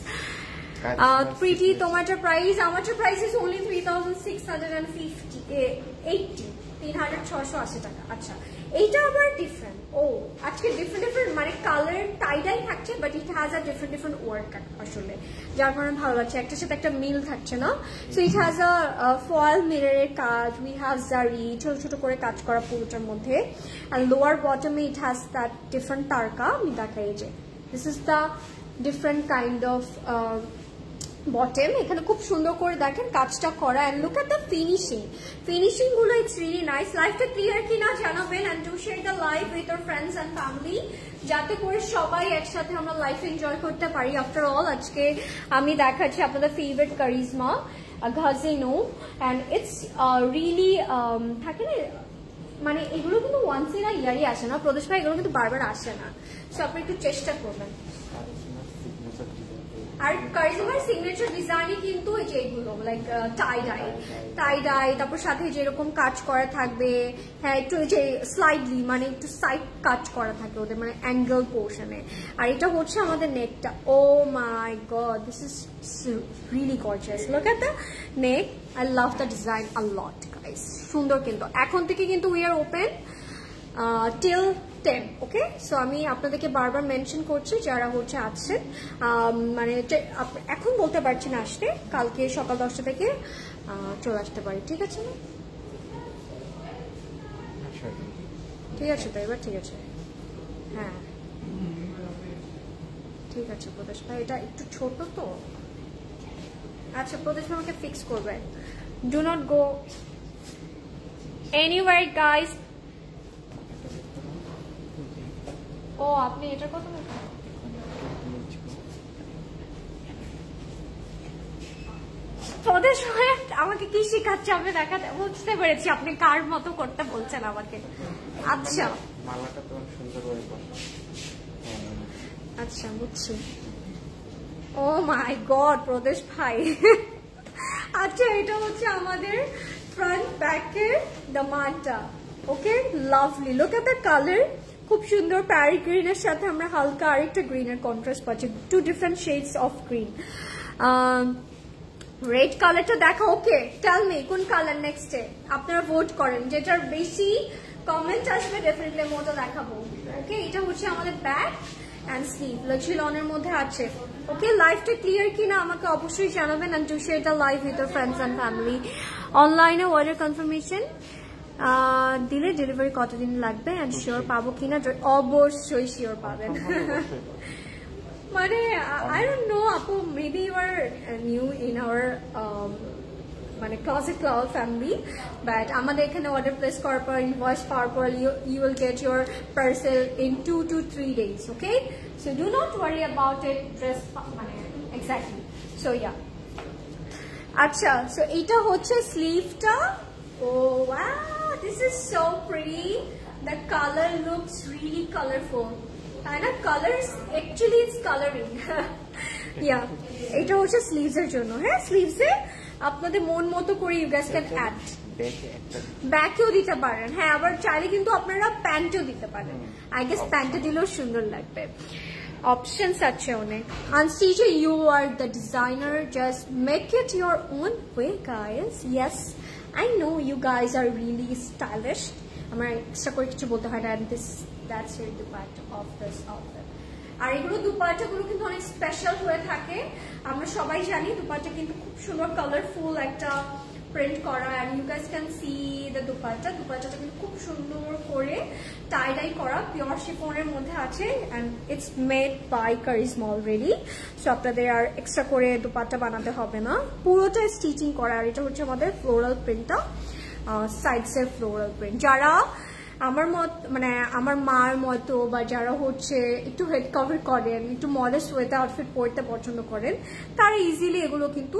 প্রিটি, তোমারটা প্রাইস? আমারটা প্রাইস ইজ অনলি 3680, 3680 টাকা। আচ্ছা এইটা আবার ডিফারেন্ট। আজকে ডিফারেন্ট মানে কালার টাইডাই থাকছে, but it has a different work আসলে, যার কারণে ভালো লাগছে। একটার সাথে একটা মিল থাকছে না। So it has a foil মিররের কাজ, উই হ্যাভ জারি, ছোট ছোট করে কাজ করা পুরোটার মধ্যে। অ্যান্ড লোয়ার বটমে ইট হ্যাজ দ্যাট ডিফারেন্ট তারকা। আমি দেখাই যে this is the different kind of bottom. এখানে খুব সুন্দর করে দেখেন কাজটা করা। And look at the finishing গুলো, ইটস রিয়েলি নাইস। লাইফটা ক্লিয়ার কিনা জানাবেন, and do share the live with your friends and family, যাতে করে সবাই একসাথে আমরা লাইফ এনজয় করতে পারি। আফটার অল আজকে আমি দেখাচ্ছি আপনাদের ফেভারিট কারিজমা ঘাজিনো, অ্যান্ড ইটস রিয়েলি থাকে না, মানে এগুলো কিন্তু ওয়ান্স ইন আ ইয়ারই আসে না প্রদেশ ভাই, এগুলো কিন্তু বারবার আসে না। সো আপনি একটু চেষ্টা করবেন। আর কারিজমার সিগনেচার ডিজাইনই কিন্তু এই যে এগুলো লাইক টাই ডাই, তারপর সাথে যেরকম কাজ করা থাকবে, হ্যাঁ একটু এই যে স্লাইডলি মানে একটু সাইড কাজ করা থাকে ওদের, মানে অ্যাঙ্গেল পোর্শনে। আর এটা হচ্ছে আমাদের নেকটা। Oh my god, this is really gorgeous. Look at the neck, I love the design a lot guys. সুন্দর কিন্তু। এখন থেকে কিন্তু we are open till 10, okay? So আমি আপনাদেরকে বারবার মেনশন করছি যারা হচ্ছে আছেন, মানে এখন বলতে পারছি না আসতে, কালকে সকাল 10টা থেকে চলে আসতে পারি, ঠিক আছে না? ঠিক আছে তো এবার? ঠিক আছে, হ্যাঁ ঠিক আছে প্রদেশ ভাই, এটা একটু ছোট তো। আচ্ছা প্রদেশ ভাই আমাকে ফিক্স করবে। Do not go anywhere guys. আপনি এটার কথা বলছেন? প্রদেশ হয়ে আমাকে কি শেখাচ্ছে আপনি দেখাতে বুঝতে পেরেছি আপনি কার মতো করতে বলছেন আমাকে আচ্ছা মালাটা তো সুন্দর করে আচ্ছা বুঝছি ও মাই গড প্রদেশ ভাই আচ্ছা এটা হচ্ছে আমাদের ফ্রন্ট ব্যাকের দামানটা okay lovely look at the colour খুব সুন্দর প্যারি গ্রিনের সাথে আমরা হালকা আরেকটা গ্রিনের কন্ট্রাস্ট পাচ্ছি two different shades of green red কালারটা দেখা ওকে টেল মি কোন কালার নেক্সটে আপনারা ভোট করেন যেটার বেশি কমেন্ট আসবে ডেফিনেটলি মোটা দেখাবো ওকে এটা হচ্ছে আমাদের ব্যাক এন্ড স্লিভ লাক্সারি লনের মধ্যে আছে ওকে লাইভটা ক্লিয়ার কিনা আমাকে অবশ্যই জানাবেন and to share the live with your friends and family অনলাইনে অর্ডার কনফার্মেশন দিলে ডেলিভারি কতদিন লাগবে এন্ড শিওর পাবো কিনা অবশ্যই শিওর পাবেন মানে I don't know আপু maybe you are new in our মানে Closet Cloud family but আমাদের এখানে অর্ডার প্লেস করার পর ইনভয়েস পাওয়ার পর you will get your parcel in 2 to 3 days okay so do not worry about it dress মানে exactly so yeah আচ্ছা so এটা হচ্ছে স্লিভটা oh wow this is so pretty the color looks really colorful and the colors actually it's coloring yeah এটা হচ্ছে sleeves এর জন্য হ্যাঁ sleeves এ আপনাদের মন মতো করে you guys can add ব্যাকেও দিতে পারেন হ্যাঁ আবার চাইলে কিন্তু আপনারা প্যান্টও দিতে পারেন I guess প্যান্টে দিলেও সুন্দর লাগবে options আছে অনেক and CJ you are the designer just make it your own way guys yes I know you guys are really stylish আমার এক্সট্রা করে কিছু বলতে হয় না and that's your dupatta of this outfit আর এগুলো দুপাট্টাগুলো কিন্তু অনেক স্পেশাল হয়ে থাকে আমরা সবাই জানি দুপাট্টা কিন্তু খুব সুন্দর কালারফুল একটা প্রিন্ট করা and you guys can see the দুপাট্টাটা কিন্তু খুব সুন্দর করে টাই ডাই করা পিওর শিফনের মধ্যে আছে and it's made by Karisma already so আপনাদের আর এক্সট্রা করে দুপাট্টা বানাতে হবে না পুরোটা স্টিচিং করা আর এটা হচ্ছে আমাদের ফ্লোরাল প্রিন্টটা সাইডস এর ফ্লোরাল প্রিন্ট যারা আমার মত মানে আমার মার মতো বা যারা হচ্ছে একটু হেড কভার করেন একটু মডেস্ট ওয়েতে আউটফিট পরতে পছন্দ করেন তারা ইজিলি এগুলো কিন্তু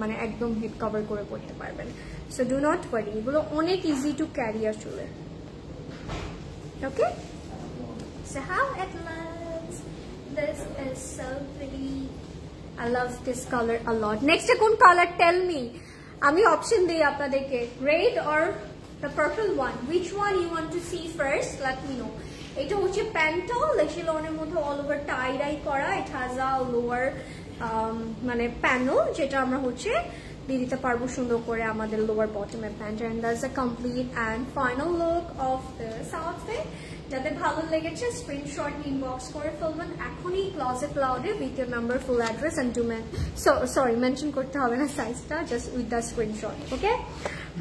মানে একদম হেড কভার করে পরতে পারবেন সো ডু নট ওয়ারি এগুলো অনেক ইজি টু ক্যারি আসলে okay so how it looks this is so pretty I love this color a lot next কোন কালার টেল মি আমি অপশন দেই আপনাদেরকে red or the purple one which one you want to see first let me know এটা হচ্ছে প্যান্টটা luxury লনের মধ্যে all over tie dye করা it has a lower মানে প্যানেল যেটা আমরা হচ্ছে দিয়ে দিতে পারবো সুন্দর করে আমাদের লোয়ার বটমের pant and that's a complete and final look of this outfit যাদের ভালো লেগেছে স্ক্রিনশট ইনবক্স করে ফেলবেন এখনই ক্লোজেট ক্লাউডে with your number full address and to sorry mention করতে হবে না সাইজটা just with the screenshot okay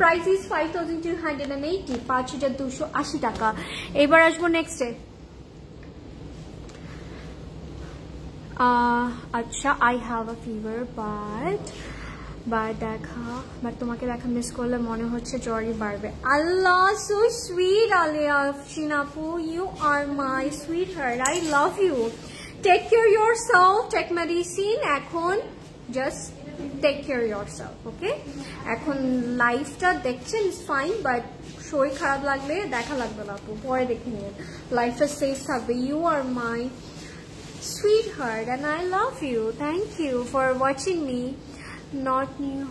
price is 5280 5280 taka এবার আসবো নেক্সটে আচ্ছা I have a fever but তোমাকে দেখা মিস করলে মনে হচ্ছে জ্বরই বাড়বে আল্লাহ সো সুইট আলিয়া শিনাপু you are my sweetheart I love you take care yourself take medicine এখন জাস্ট টেক কেয়ার yourself ওকে এখন লাইফটা দেখছেন ইজ ফাইন বাট শরীর খারাপ লাগলে দেখা লাগবে না আপু পরে দেখে নিন লাইফটা সেফ থাকবে you are my sweetheart and I love you thank you for watching me not new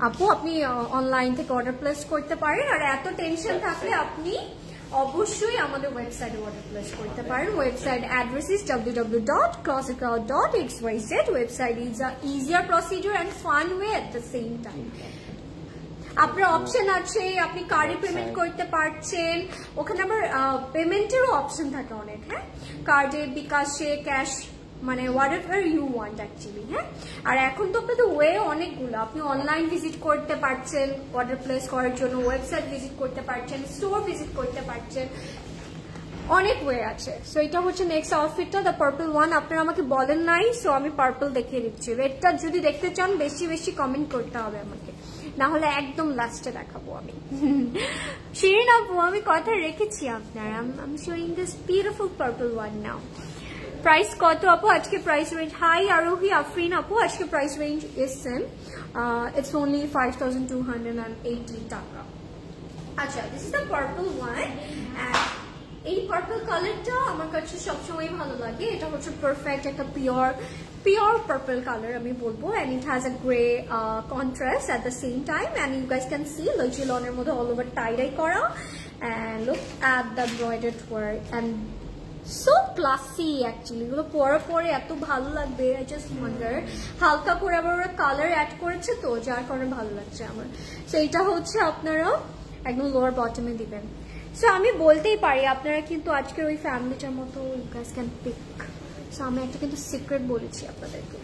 আপু আপনি অনলাইন থেকে অর্ডার প্লেস করতে পারেন আর এত টেনশন থাকলে আপনি অবশ্যই আমাদের ওয়েবসাইটে অর্ডার প্লেস করতে পারেন website address is www.closetcloud.xyz website is a easier procedure and fun way at the same time আপনার অপশন আছে আপনি কার্ডে পেমেন্ট করতে পারছেন ওখানে আবার পেমেন্টেরও অপশন থাকে অনেক হ্যাঁ কার্ডে বিকাশে ক্যাশ মানে হোয়াটএভার ইউ ওয়ান্ট অ্যাকচুয়ালি হ্যাঁ আর এখন তো আপনাদের ওয়ে অনেকগুলো আপনি অনলাইন ভিজিট করতে পারছেন অর্ডার প্লেস করার জন্য ওয়েবসাইট ভিজিট করতে পারছেন স্টোর ভিজিট করতে পারছেন অনেক ওয়ে আছে সো এটা হচ্ছে নেক্সট আউটফিটটা দ্য পার্পল ওয়ান আপনারা আমাকে বলেন নাই সো আমি পার্পল দেখিয়ে দিচ্ছি রেডটা যদি দেখতে চান বেশি বেশি কমেন্ট করতে হবে আমাকে না হলে একদম লাস্টে দেখাবো আমি। শিরিন আপু আমি কথা রেখেছি আপনার। I'm showing this beautiful purple one now. Price কত আপু আজকে? প্রাইস রেঞ্জ হাই আরোহী আফরিন আপু আজকে price range is same, it's only 5280 টাকা। আচ্ছা, this is the purple one. এই পার্পল কালারটা আমার কাছে সবসময় ভালো লাগে। এটা হচ্ছে পারফেক্ট একটা পিওর পার্পল কালার আমি বলবো, and it has a gray contrast at the same time, and you guys can see লনের মধ্যে all over tie-dye করা, and look at the embroidered work and so classy actually. এগুলো পরে এত ভালো লাগবে, I just wonder। হালকা করে আবার ওরা কালার অ্যাড করেছে তো যার কারণে ভালো লাগছে আমার। সো এটা হচ্ছে আপনারা একদম লোয়ার বটমে দিবেন। সো আমি বলতেই পারি আপনারা কিন্তু আজকের ওই ফ্যামিলিটার মতো you guys can pick। So আমি একটা কিন্তু সিক্রেট বলেছি আপনাদেরকে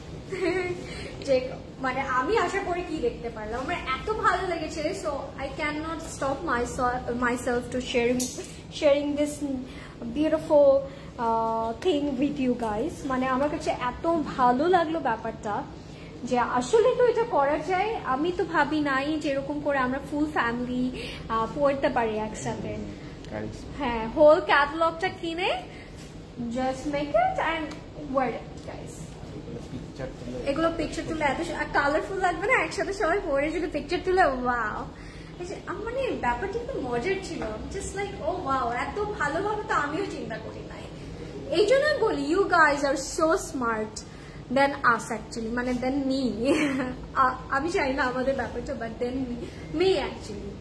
যে মানে আমি আশা করি কি দেখতে পারলাম, আমার এত ভালো লেগেছে। So I can not stop myself to sharing this beautiful thing with you guys. মানে আমার কাছে এত ভালো লাগলো ব্যাপারটা যে আসলে তো এটা করা যায়। আমি তো ভাবি নাই যে এরকম করে আমরা ফুল ফ্যামিলি পড়তে পারি একসাথে। হ্যাঁ, হোল ক্যাটালগটা কিনে just make it and wear it guys. এগুলো পিকচার তুলে এত কালারফুল লাগবে না একসাথে সবাই পরে যদি পিকচার তুলে, ওয়াও। মানে ব্যাপারটা কিন্তু মজার ছিল, জাস্ট লাইক ও ওয়াও, এত ভালোভাবে তো আমিও চিন্তা করি নাই। এই জন্যই বলি you guys are so smart than us actually, মানে দেন মি। আমি চাই না আমাদের ব্যাপারটা, but than me actually.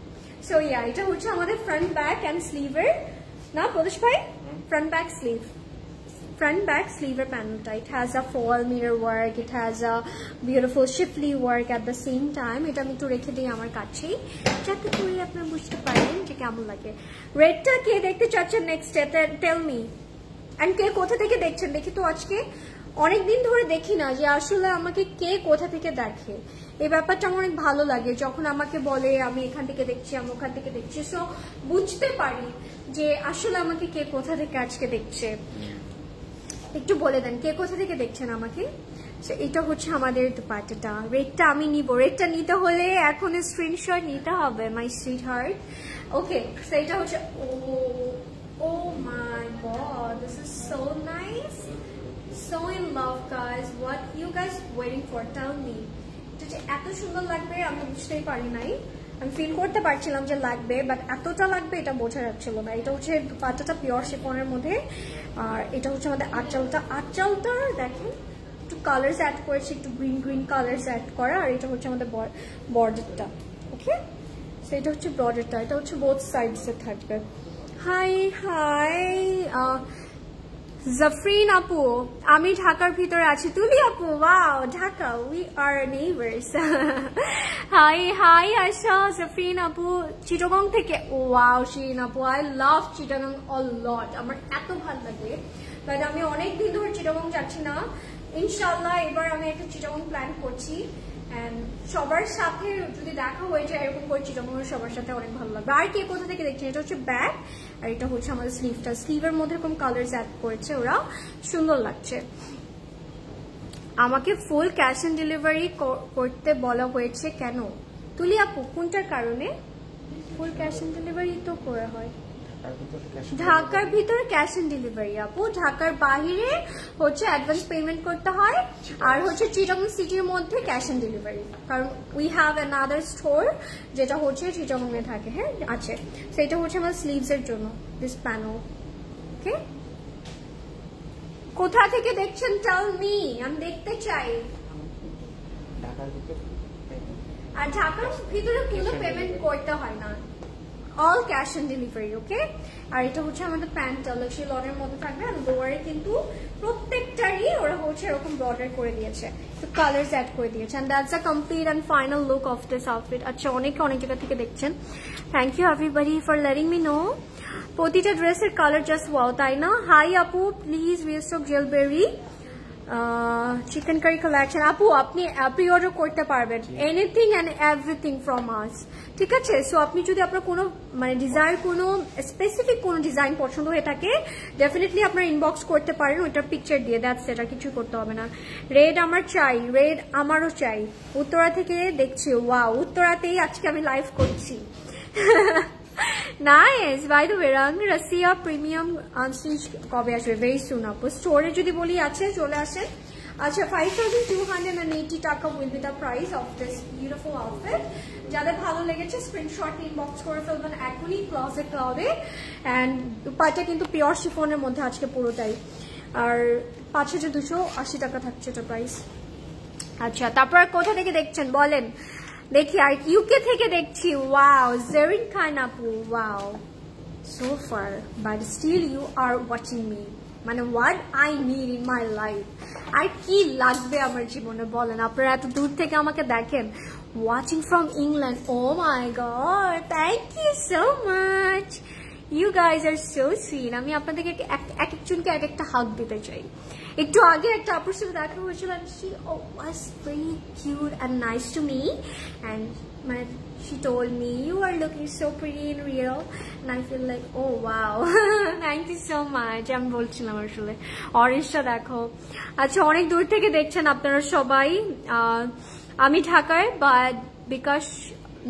So yeah, এটা হচ্ছে আমাদের ফ্রন্ট ব্যাক অ্যান্ড স্লিভের না প্রদোষ ভাই, front back sleever panelটা। It has a foil mirror work, it has a beautiful shiffly work at the same time। এটা আমি একটু রেখে দিই আমার কাছেই যাতে করে আপনারা বুঝতে পারেন যে কেমন লাগে। রেডটা কে দেখতে চাচ্ছেন নেক্সট টেল মি, এন্ড কে কোথা থেকে দেখছেন দেখি তো। আজকে অনেকদিন ধরে দেখি না যে আসলে আমাকে কে কোথা থেকে দেখে। এই ব্যাপারটা আমার অনেক ভালো লাগে যখন আমাকে বলে আমি এখান থেকে দেখছি, আমি ওখান থেকে দেখছি। সো বুঝতে পারি যে আসলে আমাকে কে কোথা থেকে আজকে দেখছে। একটু বলে দেন কে কোথা থেকে দেখছেন আমাকে। এটা হচ্ছে আমাদের দুপাট্টাটা। রেডটা আমি নিব, রেডটা নিতে হলে এখন স্ক্রিনশট নিতে হবে my sweetheart. Okay, so এটা হচ্ছে oh my god, this is so nice, so in love guys, what you guys waiting for, tell me। এটা যে এত সুন্দর লাগবে আমি বুঝতেই পারি নাই, আমি ফিল করতে পারছিলাম যে লাগবে, বাট এতটা লাগবে এটা বোঝা যাচ্ছিল না। এটা হচ্ছে দুপাট্টাটা পিওর শিফনের মধ্যে, আর এটা হচ্ছে আমাদের আঁচলটা দেখেন একটু কালার্স অ্যাড করেছি, একটু গ্রিন কালার্স অ্যাড করা, আর এটা হচ্ছে আমাদের বর্ডারটা। ওকে, সো এটা হচ্ছে বর্ডারটা, এটা হচ্ছে বোথ সাইডসে থাকবে। হাই জাফরিন আপু, আমি ঢাকার ভিতরে আছি। তুলি আপু, wow Dhaka, we are neighbours. Hi Asha. Jafrin আপু চিটাগং থেকে, ওয়াও শিরিন আপু, আই লাভ চিটাগং অ লট, আমার এত ভালো লাগে। বাট আমি অনেকদিন ধরে চিটাগং যাচ্ছি না, ইনশাল্লাহ এবার আমি একটা চিটাগং প্ল্যান করছি। সবার সাথে যদি দেখা হয়ে যায় এরকম করে চিটাগং সবার সাথে অনেক ভালো লাগবে। আর কে কোথা থেকে দেখছেন, এটা হচ্ছে ব্যাক, আর এটা হচ্ছে আমাদের স্লিভটা। স্লিভের মধ্যে এরকম কালার্স অ্যাড করেছে ওরা, সুন্দর লাগছে। আমাকে ফুল ক্যাশ অন ডেলিভারি করতে বলা হয়েছে কেন তুলি আপু, কোনটার কারণে? ফুল ক্যাশ অন ডেলিভারি তো করা হয় ঢাকার ভিতরে ক্যাশ অন ডেলিভারি আপু, ঢাকার বাহিরে হচ্ছে অ্যাডভান্স পেমেন্ট করতে হয়, আর হচ্ছে চিটাগং সিটির মধ্যে ক্যাশ অন ডেলিভারি, কারণ উই হ্যাভ অ্যানাদার স্টোর যেটা হচ্ছে চিটাগং এ থাকে। হ্যাঁ আছে, সেটা হচ্ছে আমার স্লিভস এর জন্য দিস প্যানেল। ওকে, কোথা থেকে দেখছেন টেল মি, আমি দেখতে চাই। আর ঢাকার ভিতরে কোনো পেমেন্ট করতে হয় না, অল ক্যাশ অন ডেলিভারি। ওকে, আর এটা হচ্ছে আমাদের প্যান্টটা লক্ষ্মী লনের মধ্যে থাকবে, আর লোয়ারে কিন্তু প্রত্যেকটারই ওরা হচ্ছে এরকম বর্ডার করে দিয়েছে, তো কালার্স অ্যাড করে দিয়েছে, and that's a complete and final look of this outfit. আচ্ছা, অনেক জায়গা থেকে দেখছেন, thank you everybody for letting me know. প্রতিটা ড্রেসের কালার জাস্ট ওয়াও, তাই না? হাই আপু, প্লিজ রিস্টক জেলবেরি। চিকেন কারি কালেকশন আপু আপনি প্রি অর্ডার করতে পারবেন anything and everything from us, ঠিক আছে? সো আপনি যদি আপনার কোনো মানে ডিজাইন কোনো স্পেসিফিক কোনো ডিজাইন পছন্দ হয়ে থাকে ডেফিনেটলি আপনার ইনবক্স করতে পারেন, ওইটার পিকচার দিয়ে, দ্যাটস এটা, কিছু করতে হবে না। রেড আমার চাই, রেড আমারও চাই। উত্তরা থেকে দেখছি, ওয়াও উত্তরাতেই আজকে আমি লাইভ করছি। Nice. By the way, Rang Rasia Premium Unstitched কবে আসবে? Very soon আপু। স্টোরে যদি বলি আছে চলে আসেন। আচ্ছা 5280 টাকা will be the price of this beautiful outfit. যাদের ভালো লেগেছে স্ক্রিনশট ইনবক্স করে ফেলবেন এখনই ক্লজেট ক্লাউডে। এন্ড দুপাটা কিন্তু পিওর শিফনের মধ্যে আজকে পুরোটাই, আর 5280 টাকা থাকছে এটা প্রাইস। আচ্ছা তারপর কোথা থেকে দেখছেন বলেন দেখি, আর ইউকে থেকে দেখছি। ওয়াও জেরিন খান আপু, wow so far but still you are watching me, মানে what I need in my life. আর কি লাগবে আমার জীবনে বলেন, আপনারা এত দূর থেকে আমাকে দেখেন, watching from England. Oh my god, thank you so much, you guys are so sweet. আমি আপনাদেরকে এক একজনকে এক একটা হাগ দিতে চাই। একটু আগে একটা আপুর সাথে দেখা হয়েছিল, and she was very cute and nice to me, and she told me you are looking so pretty in real, and I feel like oh wow thank you so much. আমি বলছিলাম আসলে অরেঞ্জটা দেখো। আচ্ছা অনেক দূর থেকে দেখছেন আপনারা সবাই। আমি ঢাকায়, বাট বিকাশ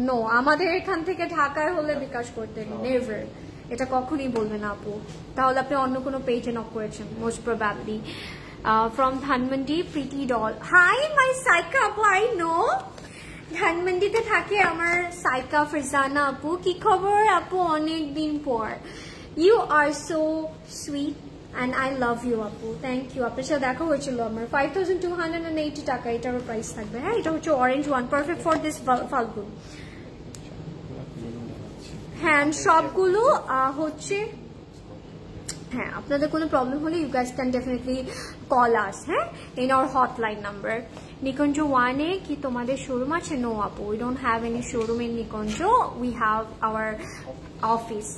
নো, আমাদের এখান থেকে ঢাকায় হলে বিকাশ করতে নেভার, এটা কখনই বলবেন না আপু, তাহলে আপনি অন্য কোনো পেজে নক করেছেন most probably. From Dhanmondi pretty doll. Hi my Saika আপু, আই নো ধানমন্ডিতে থাকে আমার সাইকা ফিরজানা আপু। কি খবর আপু, অনেক দিন পর। You are so sweet and I love you আপু, থ্যাংক ইউ। আপনার সাথে দেখা হয়েছিল আমার। 5280 টাকা এটারও প্রাইস থাকবে। হ্যাঁ এটা হচ্ছে orange one, perfect for this Falgun. হ্যাঁ সবগুলো হচ্ছে, হ্যাঁ আপনাদের কোনো প্রবলেম হলে you guys can definitely call us, হ্যাঁ in our hotline number. Nikunja ওয়ানে কি তোমাদের শোরুম আছে? নো আপু, we don't have any showroom in Nikunja, we have our office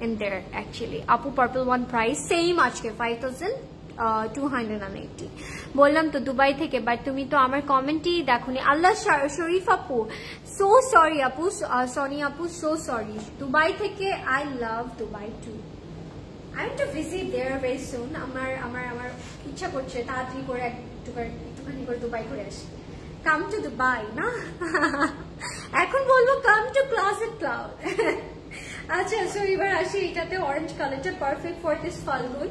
in there actually. Apu purple one price same আজকে 5280 বললাম তো দুবাই থেকে, বাট তুমি তো আমার কমেন্টই দেখোনি। আল্লাহ শরীফ আপু, সো সরি আপু, সনি আপু, সো সরি। দুবাই থেকে I love Dubai too, I want to visit there very soon. আমার ইচ্ছা করছে তাড়াতাড়ি করে একটুখানি করে দুবাই করে আসি। কাম টু দুবাই না, এখন বলবো কাম টু ক্লজেট ক্লাউড। আচ্ছা সো এবার আসি এটাতে, অরেঞ্জ কালারটা perfect for this Falgun,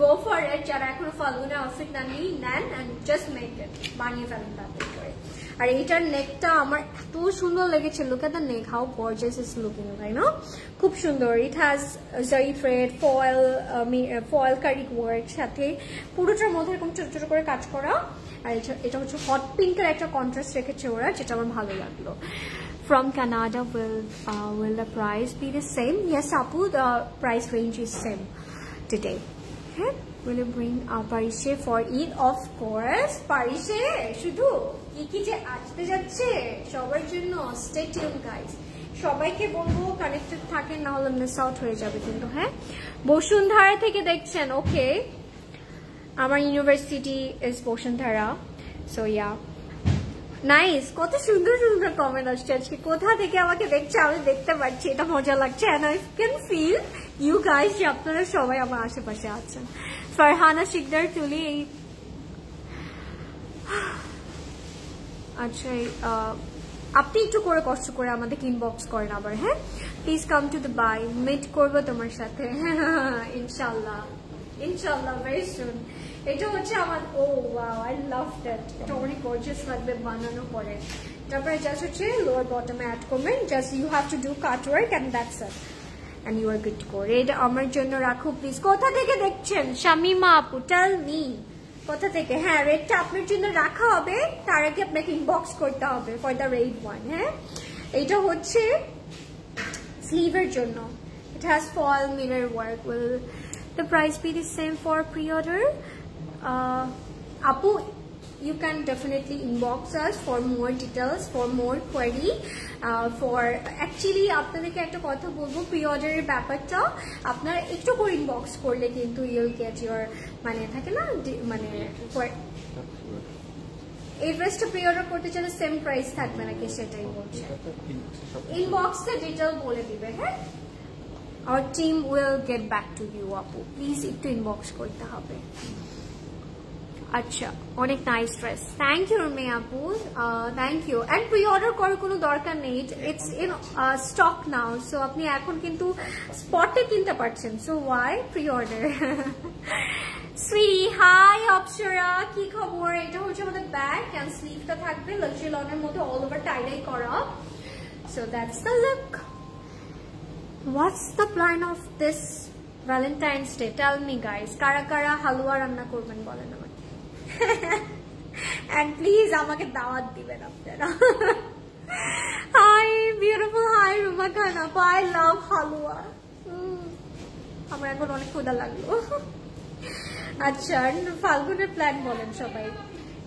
go for it. যারা এখনো ফাল্গুনের আউটফিট না নিয়ে নেন এন্ড জাস্ট মেক ইট, বানিয়ে ফেলেন তাড়াতাড়ি করে। আর এইটার নেকটা আমার এত সুন্দর লেগেছে, look at the neck, how gorgeous is looking, তাই না? খুব সুন্দর। ইট হ্যাজ জারি থ্রেড, ফয়েল কারি ওয়ার্ক, সাথে পুরোটার মধ্যে এরকম ছোট ছোট করে কাজ করা। আর এটা হচ্ছে হট পিঙ্কের একটা কন্ট্রাস্ট রেখেছে ওরা, যেটা আমার ভালো লাগলো। From Canada, will the price be the same? Yes, Apu, the price range is same today. Okay, will you bring Parishe for Eid? Of course, Parishe. শুধু কি যে আসতে যাচ্ছে সবার জন্য, stay tuned guys. সবাইকে বলবো কানেক্টেড থাকেন, না হলে মিস আউট হয়ে যাবে কিন্তু। হ্যাঁ বসুন্ধরা থেকে দেখছেন, ওকে আমার university is Bashundhara, so yeah nice. কত সুন্দর সুন্দর কমেন্ট আসছে আজকে, কোথা থেকে আমাকে দেখছে আমি দেখতে পাচ্ছি, এটা মজা লাগছে। And I can feel you guys যে আপনারা সবাই আমার আশেপাশে আছেন। ফারহানা শিকদার তুলি, আচ্ছা আপনি একটু করে কষ্ট করে আমাদেরকে ইনবক্স করেন আবার। হ্যাঁ please come to Dubai, meet করবো তোমার সাথে ইনশাল্লাহ, ইনশাল্লাহ ভেরি সুন। এটা হচ্ছে আমার, oh wow I love that, এটা অনেক গর্জিয়াস লাগবে বানানো পরে। তারপরে জাস্ট হচ্ছে লোয়ার বটমে অ্যাড করবেন, just you have to do cut work and that's it, and you are good to go. Red আমার জন্য রাখো প্লিজ। কোথা থেকে দেখছেন? শামিমা আপু, টেল মি কোথা থেকে? হ্যাঁ রেডটা আপনার জন্য রাখা হবে, তার আগে আপনাকে ইনবক্স করতে হবে ফর দ্য রেড ওয়ান। হ্যাঁ এইটা হচ্ছে স্লিভের জন্য, it has full mirror work. Will the price be the same for pre-order? Apu, you can definitely inbox us for more details, for more query, for actually আপনাদেরকে একটা কথা বলবো, pre অর্ডারের ব্যাপারটা আপনারা একটু করে ইনবক্স করলে কিন্তু you'll get your, মানে থাকে না মানে এই ড্রেসটা প্রি অর্ডার করতে চাইলে সেম প্রাইস থাকবে নাকি সেটাই বলছে। ইনবক্সে ডিটেল বলে দিবে, হ্যাঁ। Our team will get back to you আপু, প্লিজ একটু ইনবক্স করতে হবে। আচ্ছা, অনেক nice dress, thank you Rumi আপু, thank you. And pre order করার কোনো দরকার নেই, it's in stock now, so আপনি এখন কিন্তু স্পটে কিনতে পারছেন, so why pre order. Shri hi Apsara, কি খবর? এটা হচ্ছে আমাদের ব্যাক অ্যান্ড স্লিভটা থাকবে লাক্সারি লনের মধ্যে অল ওভার টাই করা, so that's the look. What's the plan of this Valentine's Day? Tell me guys. কারা কারা হালুয়া রান্না করবেন বলেন আমাকে। And please আমাকে দাওয়াত দিবেন আপনারা। Hi beautiful, hi রুমা খান আপু, I love হালুয়া। আমার এখন অনেক ক্ষুধা লাগলো। আচ্ছা, ফাল্গুনের প্ল্যান বলেন সবাই।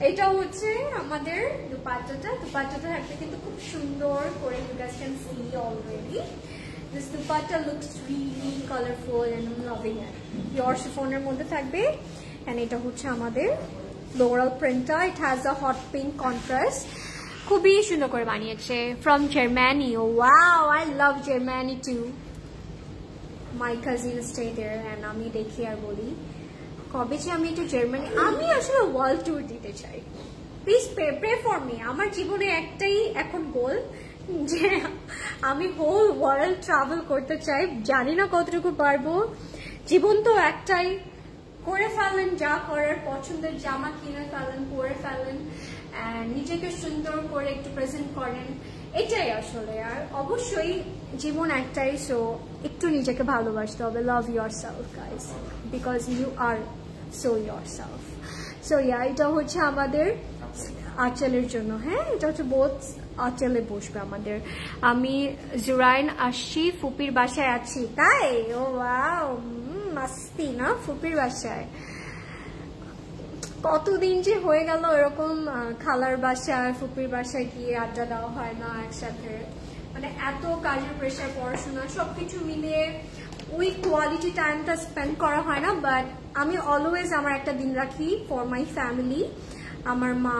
এটা হচ্ছে আমাদের দুপাট্টাটা থাকবে কিন্তু খুব সুন্দর করে, you guys can see already. This dupatta looks really colorful and I'm loving it. Pure chiffon এর মধ্যে থাকবে, and এটা হচ্ছে আমাদের floral print. It has a hot pink contrast. খুবই সুন্দর করে বানিয়েছে from Germany. Oh, wow, I love Germany too. My cousin stay there and আমি দেখি আর বলি কবে যে আমি একটু জার্মানি, আমি আসলে ওয়ার্ল্ড ট্যুর দিতে চাই। Please pray for me. আমার জীবনে একটাই এখন গোল যে আমি হোল ওয়ার্ল্ড ট্রাভেল করতে চাই, জানি না কতটুকু পারবো, জীবন তো একটাই, করে ফেলেন যা করার, পছন্দের জামা কিনে ফেলেন, পরে ফেলেন, নিজেকে সুন্দর করে একটু প্রেজেন্ট করেন, এটাই আসলে। আর অবশ্যই জীবন একটাই, সো একটু নিজেকে ভালোবাসতে হবে। Love yourself guys, because you are so yourself. So yeah, এটা হচ্ছে আমাদের আঁচলের জন্য, হ্যাঁ, এটা হচ্ছে বোথ আঁচলে বসবে আমাদের। আমি জুরাইন আসছি, ফুপির বাসায় আছি, তাই? ও ওয়াও, মাস্তি না ফুপির বাসায়। কতদিন যে হয়ে গেল এরকম খালার বাসায় ফুপির বাসায় গিয়ে আড্ডা দেওয়া হয় না একসাথে, মানে এত কাজের প্রেশার, পড়াশোনা সবকিছু মিলিয়ে ওই কোয়ালিটি টাইমটা স্পেন্ড করা হয় না। বাট আমি অলওয়েজ আমার একটা দিন রাখি ফর মাই ফ্যামিলি, আমার মা,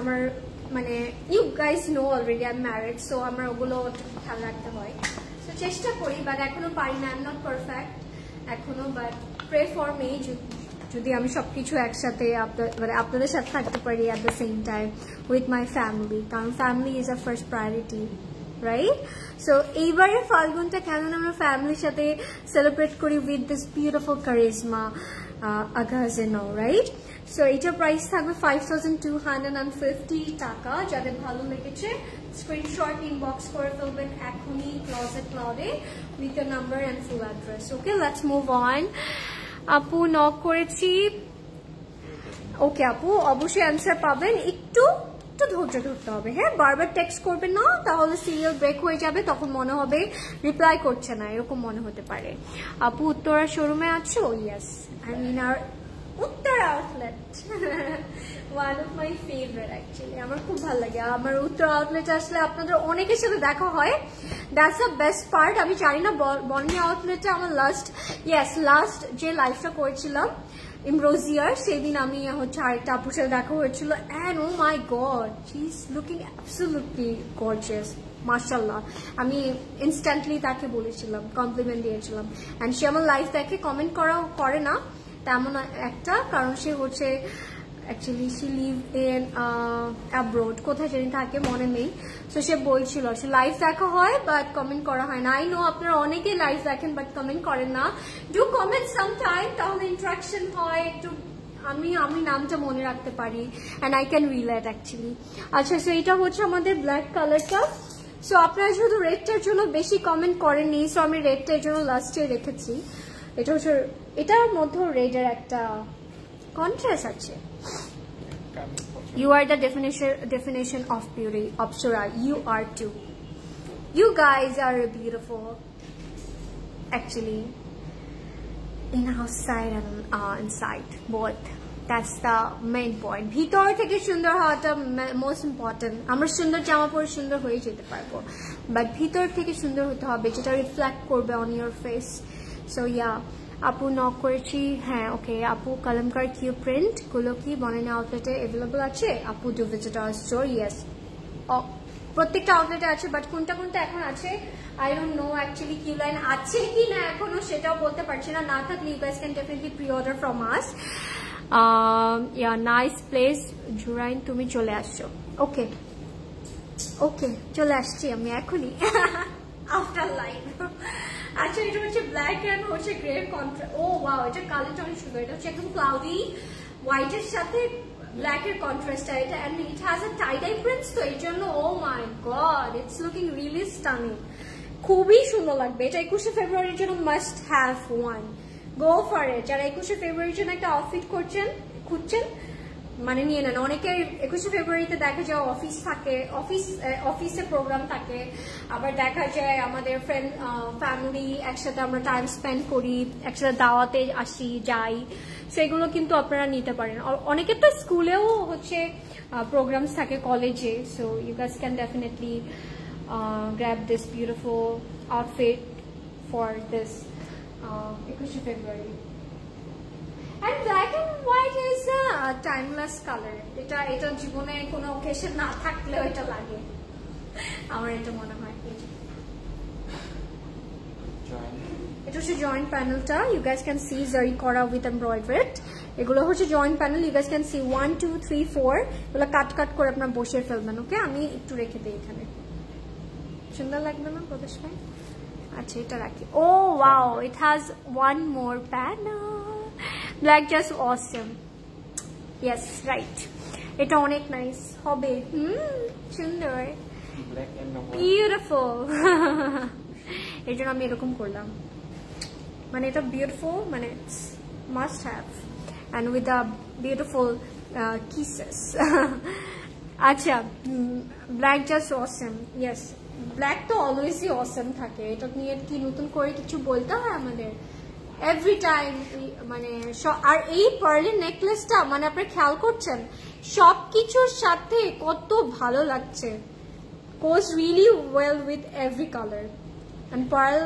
আমার মানে you guys know already I am married, so আমার ওগুলো খেয়াল রাখতে হয়, সো চেষ্টা করি, বাট এখনো পারি না, আই এম নট পারফেক্ট এখনো, বাট প্রে ফর মি যদি আমি সবকিছু একসাথে মানে আপনাদের সাথে থাকতে পারি at the same time with my family, কারণ family is a first priority, right? So এইবারে ফাল্গুনটা কেন আমরা ফ্যামিলির সাথে সেলিব্রেট করি উইথ দিস বিউটিফুল কারিজমা আগাজেনো, রাইট? সো এইটার প্রাইস থাকবে 5250 টাকা। যাদের ভালো লেগেছে স্ক্রিনশট ইনবক্স করে ফেলবেন এখনই ক্লোজেট ক্লাউডে with the number and full address. Okay, let's move on. আপু নক করেছি, ওকে আপু অবশ্যই অ্যান্সার পাবেন, একটু ধৈর্য ধরতে হবে, হ্যাঁ, বারবার টেক্সট করবেন না, তাহলে সিরিয়াল ব্রেক হয়ে যাবে, তখন মনে হবে রিপ্লাই করছে না, এরকম মনে হতে পারে। আপু উত্তরা শোরুমে আছো? Yes, I mean our Uttara outlet, one of my favourite actually, আমার খুব ভালো লাগে। আমার উত্তরা আউটলেটে আসলে আপনাদের অনেকের সাথে দেখা হয়, দ্যাটস দ্য বেস্ট পার্ট। আমি জানি না বর্ণি আউটলেটে আমার লাস্ট যে লাইফটা করেছিলাম ইমরোজিয়ার, সেদিন আমি হচ্ছে আরেকটা আপুর সাথে দেখা হয়েছিল, and oh my god, she is looking absolutely gorgeous, মাশাআল্লাহ। আমি ইনস্ট্যান্টলি তাকে বলেছিলাম, কমপ্লিমেন্ট দিয়েছিলাম, অ্যান্ড সে আমার লাইফ দেখে কমেন্ট করে না তেমন একটা, কারণ সে হচ্ছে actually she live in abroad, কোথায় জানি থাকে মনে নেই। সো সে বলছিল সে লাইভ দেখা হয় বাট কমেন্ট করা হয় না। আই নো আপনারা অনেকেই লাইভ দেখেন বাট কমেন্ট করেন না, ডু কমেন্ট সামটাইম, তাহলে ইন্টারাকশন হয় একটু, আমি নামটা মনে রাখতে পারি and I can relate actually. আচ্ছা, সো এটা হচ্ছে আমাদের ব্ল্যাক কালারটা। সো আপনারা শুধু রেডটার জন্য বেশি কমেন্ট করেননি, সো আমি রেডটার জন্য লাস্টে রেখেছি। এটা হচ্ছে, এটার মধ্যে রেডের একটা কন্ট্রাস্ট আছে। You are the definition of beauty, Apsara. You are too. You guys are beautiful, actually, in outside and inside both. That's the main point. ভিতর থেকে সুন্দর হওয়াটা most important. আমরা সুন্দর জামা পরে সুন্দর হয়ে যেতে পারবো, বাট ভিতর থেকে সুন্দর হতে হবে, যেটা রিফ্লেক্ট করবে on your face. So yeah, আপু নক করেছি, হ্যাঁ ওকে আপু কলমকার কিউ প্রিন্ট গুলো কি বনানী আউটলেটে অ্যাভেলেবল আছে? আপু do visit our store. Yes, প্রত্যেকটা আউটলেটে আছে, বাট কোনটা কোনটা এখন আছে I don't know actually queue line আছে কি না এখনো সেটাও বলতে পারছি না। না থাকলে you guys can definitely pre order from us. Yeah nice place Jurain, তুমি চলে আসছো। ওকে ওকে চলে আসছি আমি এখনই আফটার লাইভ। আচ্ছা এটা হচ্ছে ব্ল্যাক এন্ড হচ্ছে গ্রে কন্ট্রাস্ট। ও ওয়াও, এটা কালারটা অনেক সুন্দর। এটা হচ্ছে একদম ক্লাউডি হোয়াইটের সাথে ব্ল্যাক এর কন্ট্রাস্ট এটা, and it has a tie dye prints, তো এই জন্য oh my god it's looking really stunning. খুবই সুন্দর লাগবে এটা। 21শে ফেব্রুয়ারির জন্য must have one, go for it. যারা 21শে ফেব্রুয়ারির জন্য একটা আউটফিট খুঁজছেন মানে নিয়ে নেন। অনেকের 21শে ফেব্রুয়ারিতে দেখা যায় অফিস থাকে, অফিসে প্রোগ্রাম থাকে, আবার দেখা যায় আমাদের ফ্রেন্ড ফ্যামিলি একসাথে আমরা টাইম স্পেন্ড করি, একসাথে দাওয়াতে আসি যাই, সেগুলো কিন্তু আপনারা নিতে পারেন। অনেকের তো স্কুলেও হচ্ছে প্রোগ্রামস থাকে, কলেজে, so you guys can definitely grab this beautiful outfit for this 21শে February. And black and white is a timeless color. এটা জীবনে কোনো occasion না থাকলেও এটা লাগে, আমার এটা মনে হয়। এটা হচ্ছে জয়েন্ট প্যানেলটা, ইউ গাইস ক্যান সি জারি করা উইথ এমব্রয়ডারিড। এগুলো হচ্ছে joint panel, you guys can see 1 2 3 4 এগুলো কাট করে আপনারা বসিয়ে ফেলবেন। ওকে আমি একটু রেখে দিই এখানে, সুন্দর লাগবে না প্রবেশ ভাই? আচ্ছা এটা রাখি। Oh wow, it has one more panel. Black just awesome, yes right, এটা অনেক নাইস হবে। সুন্দর, বিউটিফুল। এই জন্য আমি এরকম করলাম, মানে এটা বিউটিফুল, মানে must have, and with the beautiful kisses. আচ্ছা black just awesome, yes black তো অলওয়েজই অসম থাকে। এটা নিয়ে কি নতুন করে কিছু বলতে হয় আমাদের? এভরি টাইম মানে। আর এই পার্লের নেকলেসটা মানে আপনি খেয়াল করছেন সবকিছুর সাথে কত ভালো লাগছে, goes really well with every color, and pearl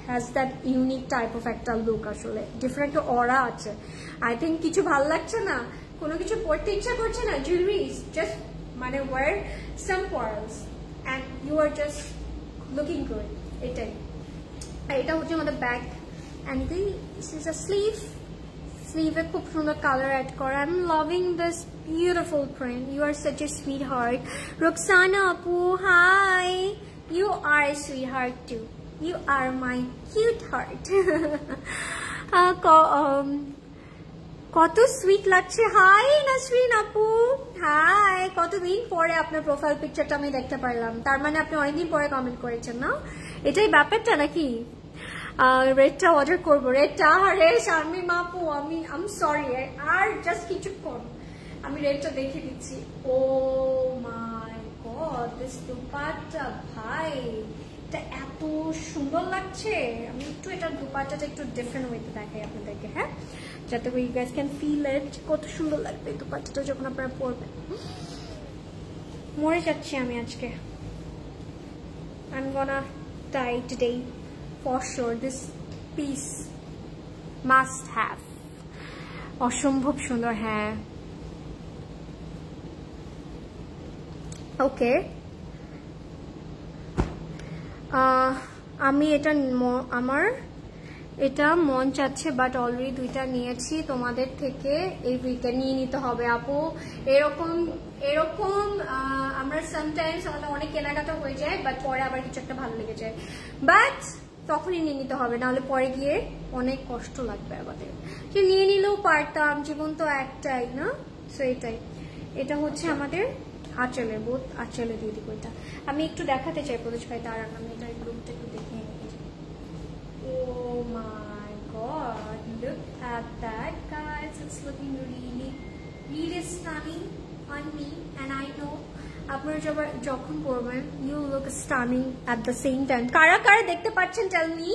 has that unique type of একটা look, আসলে ডিফারেন্ট অরা আছে। আই থিঙ্ক কিছু ভালো লাগছে না, কোনো কিছু পড়তে ইচ্ছা করছে না, জুয়েলারিজ জাস্ট মানে wear some pearls and you are just looking good। এটাই। আর এটা হচ্ছে আমাদের back, and this is a sleeve এ খুব সুন্দর কালার অ্যাড করা। I'm loving this beautiful print. You are such a sweetheart. Roxana Apu, hi. You are a sweetheart too. You are my cute heart. কত sweet লাগছে। High Nasrin আপু, high. কতদিন পরে আপনার profile পিকচারটা আমি দেখতে পারলাম, তার মানে আপনি অনেকদিন পরে কমেন্ট করেছেন না? এটাই ব্যাপারটা নাকি? রেডটা অর্ডার করবো। রেডটা, আরে শারমিন আপু আম সরি, আর জাস্ট কিছুক্ষণ আমি রেডটা দেখে দিচ্ছি। ও মাই গড, দিস দুপাট্টা ভাই, এটা এত সুন্দর লাগছে। আমি একটু এটার দুপাট্টাটা একটু ডিফারেন্ট ওয়েতে দেখাই আপনাদেরকে, হ্যাঁ, যাতে you guys can feel it. কত সুন্দর লাগবে দুপাট্টাটা যখন আপনারা পরবেন। মরে যাচ্ছি আমি আজকে। I'm gonna die today for sure. This piece must have. অসম্ভব সুন্দর, হ্যাঁ। ওকে, আমি এটা আমার এটা মন চাচ্ছে, বাট অলরেডি দুইটা নিয়েছি তোমাদের থেকে, এই উইকে নিয়ে নিতে হবে আপু। এরকম আমরা সামটাইমস আমাদের অনেক কেনাকাটা হয়ে যায়, বাট পরে আবার কিছু একটা ভালো লেগে যায়, বাট তখনই নিয়ে নিতে হবে, নাহলে পরে গিয়ে অনেক কষ্ট লাগবে আমাদের। যে নিয়ে নিলেও পারতাম, জীবন তো একটাই না, সো এটাই। এটা হচ্ছে আমাদের আঁচলের, বোধ আঁচলে দিয়ে দিব। এটা আমি একটু দেখাতে চাই প্রদেশ ভাই, তার আমি এটার গ্রুপটা একটু দেখে নিই। Oh my god, look at that guys, it's looking really stunning on me, and I know আপনারা যখন পরবেন you look stunning at the same time. কারা কারা দেখতে পাচ্ছেন tell me,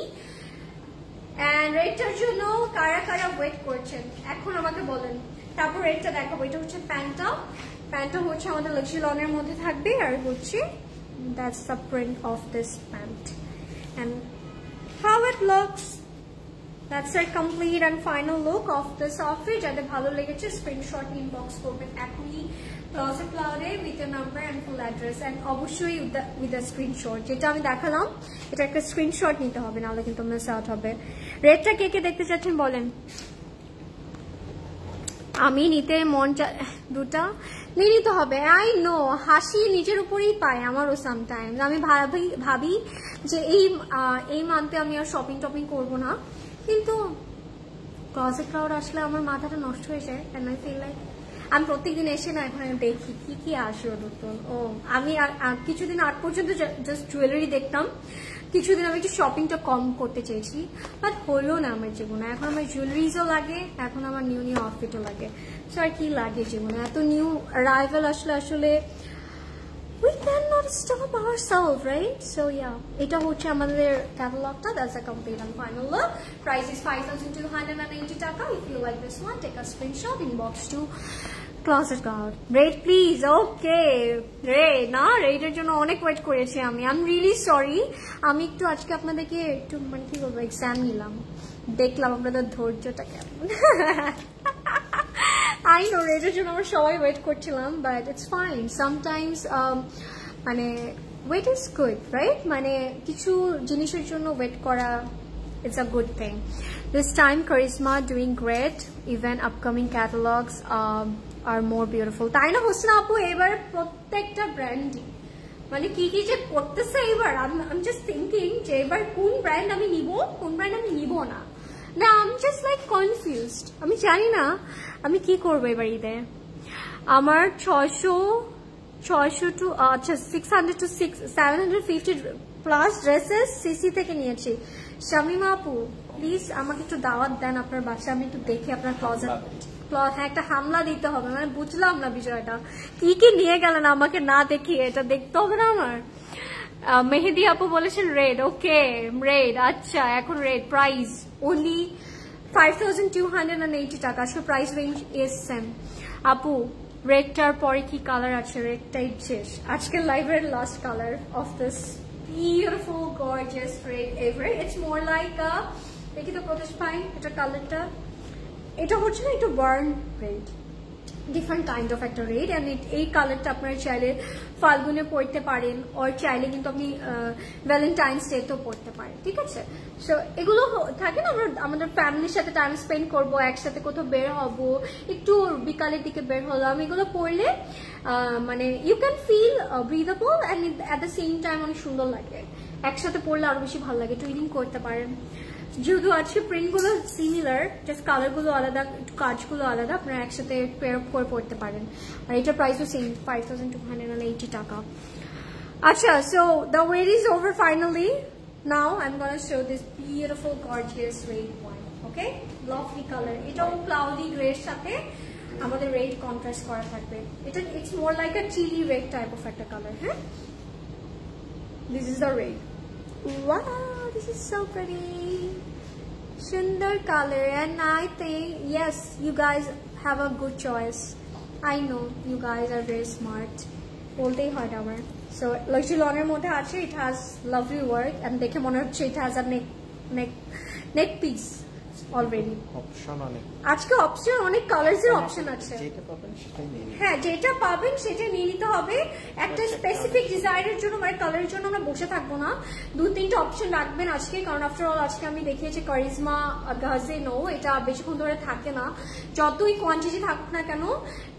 and রেডটার জন্য কারা কারা ওয়েট করছেন এখন আমাকে বলেন, তারপর রেডটা দেখাবো। এটা হচ্ছে প্যান্টটা হচ্ছে আমাদের লাক্সারি লনের মধ্যে থাকবে, আর হচ্ছে that's the print of this pant and how it looks That's our complete and final look of this outfit. যাদের ভালো লেগেছে স্ক্রিনশট ইনবক্স করবেন এখনই Closet Cloud with your number and full address, and অবশ্যই with a screenshot. যেটা আমি দেখালাম এটা একটা স্ক্রিনশট নিতে হবে, নাহলে কিন্তু মিস আউট হবে। রেডটা কে কে দেখতে চাচ্ছেন বলেন? আমি নিতে মন দুটা নিয়ে নিতে হবে। আই নো, হাসি নিজের উপরেই পায় আমারও সামটাইমস। আমি ভাবি যে এই মান্থে আমি আর শপিং টপিং করবো না, কিন্তু ক্লজেট ক্লাউড আসলে আমার মাথাটা নষ্ট হয়ে যায়। এন্ড আই ফিল লাইক আমি প্রত্যেকদিন এসে না এখন দেখি কি আসলো নতুন। আমি কিছুদিন আগ পর্যন্ত জাস্ট জুয়েলারি দেখতাম, কিছুদিন আমি একটু শপিংটা কম করতে চেয়েছি, বাট হলো না আমার জীবনে। এখন আমার জুয়েলারিজও লাগে, এখন আমার নিউ আউটফিটও লাগে। সো আর কি লাগে জীবনে, এত নিউ অ্যারাইভাল আসলে we cannot stop ourselves, right? So yeah, এটা হচ্ছে আমাদের ক্যাটালগটা। That's a complete and final look. Price is 5,280 টাকা. If you like this one, take a screenshot, inbox to Closet Cloud. Rate please. Okay, Rate না, রেটের জন্য অনেক wait করেছি আমি। I'm really sorry. আমি একটু আজকে আপনাদেরকে একটু মানে কি বলবো এক্সাম নিলাম, দেখলাম আপনাদের ধৈর্যটা কেমন। I know রেটের জন্য আমরা সবাই ওয়েট করছিলাম, বাট ইটস ফাইন। সামটাইমস মানে ওয়েট ইজ গুড, রাইট? মানে কিছু জিনিসের জন্য ওয়েট করা it's a good thing. This time Charisma doing great, even upcoming catalogues are more beautiful. তাই না হোসনা আপু? এবার প্রত্যেকটা ব্র্যান্ডই মানে কি যে করতেছে এবার। আমি জাস্ট থিঙ্কিং যে এবার কোন ব্র্যান্ড আমি নিব, কোন ব্র্যান্ড আমি নিব না। না, আমি জাস্ট লাইক কনফিউজড। আমি জানি না আমি কি করবো এবার ঈদে। আমার 600 টু আচ্ছা 600 to 750 প্লাস ড্রেসেস সিসি থেকে নিয়েছি। শামিমা আপু প্লিজ আমাকে একটু দাওয়াত দেন আপনার বাসায়, আমি একটু দেখি আপনার ক্লজেট। হ্যাঁ, একটা হামলা দিতে হবে। মানে বুঝলাম না বিষয়টা, কি নিয়ে গেলেন আমাকে না দেখিয়ে, এটা দেখতে হবে না আমার। মেহেদি আপু বলেছেন রেড। ওকে, রেড, আচ্ছা এখন রেড। প্রাইস only 5,280 টাকা। So price range is same. আপু রেডটার পরে কি কালার আছে? রেডটাই শেষ আজকের লাইভের last colour of this beautiful gorgeous red ever. It's more like দেখি তো প্রকাশ পাই এটা কালারটা। এটা হচ্ছে না একটু burn red, different kind of একটা রেড। অ্যান্ড এই কালারটা আপনারা চাইলে ফাল্গুনে পরতে পারেন, ওর চাইলে কিন্তু আপনি ভ্যালেন্টাইন্স ডেতেও পরতে পারেন, ঠিক আছে? সো এগুলো থাকে না, আমরা আমাদের ফ্যামিলির সাথে টাইম স্পেন্ড করবো, একসাথে কোথাও বের হবো, একটু বিকালের দিকে বের হলাম, এগুলো পরলে মানে you can feel breathable and at the same time অনেক সুন্দর লাগে। একসাথে পরলে আরো বেশি ভালো লাগে। টুইনিং করতে পারেন, যেহেতু আজকে প্রিন্টগুলো সিমিলার, জাস্ট কালারগুলো আলাদা, কাজগুলো আলাদা, আপনারা একসাথে পেয়ার আপ করে পড়তে পারেন। আর এটার প্রাইসও সেম 5,280 টাকা। আচ্ছা, so the wait is over finally. Now I am gonna show this beautiful gorgeous red one. Okay, lovely colour. এটাও ক্লাউডি গ্রের সাথে আমাদের রেড কন্ট্রাস্ট করা থাকবে। এটা it's more like a chilli red type of একটা কালার। হ্যাঁ, this is the red. Wow, this is so pretty. Sundar color, and I think yes, you guys have a good choice. I know you guys are very smart. Boltei hoy amar. So luxury longer mode ache, it has lovely work, and dekhe mone hocche it has a neck piece already. Option অনেক, আজকে option অনেক, Colors এর option আছে। যেটা পাবেন সেটাই নিয়ে নিন। হ্যাঁ, যেটা পাবেন সেটা নিয়ে নিতে হবে। একটা স্পেসিফিক ডিজাইনের জন্য মানে কালারের জন্য আমরা বসে থাকবো না, 2-3টা অপশন রাখবেন আজকে। কারণ আফটার অল আজকে আমি দেখিয়েছি কারিজমা গাজেনো, এটা বেশিক্ষণ ধরে থাকে না, যতই কোয়ান্টিটি থাকুক না কেন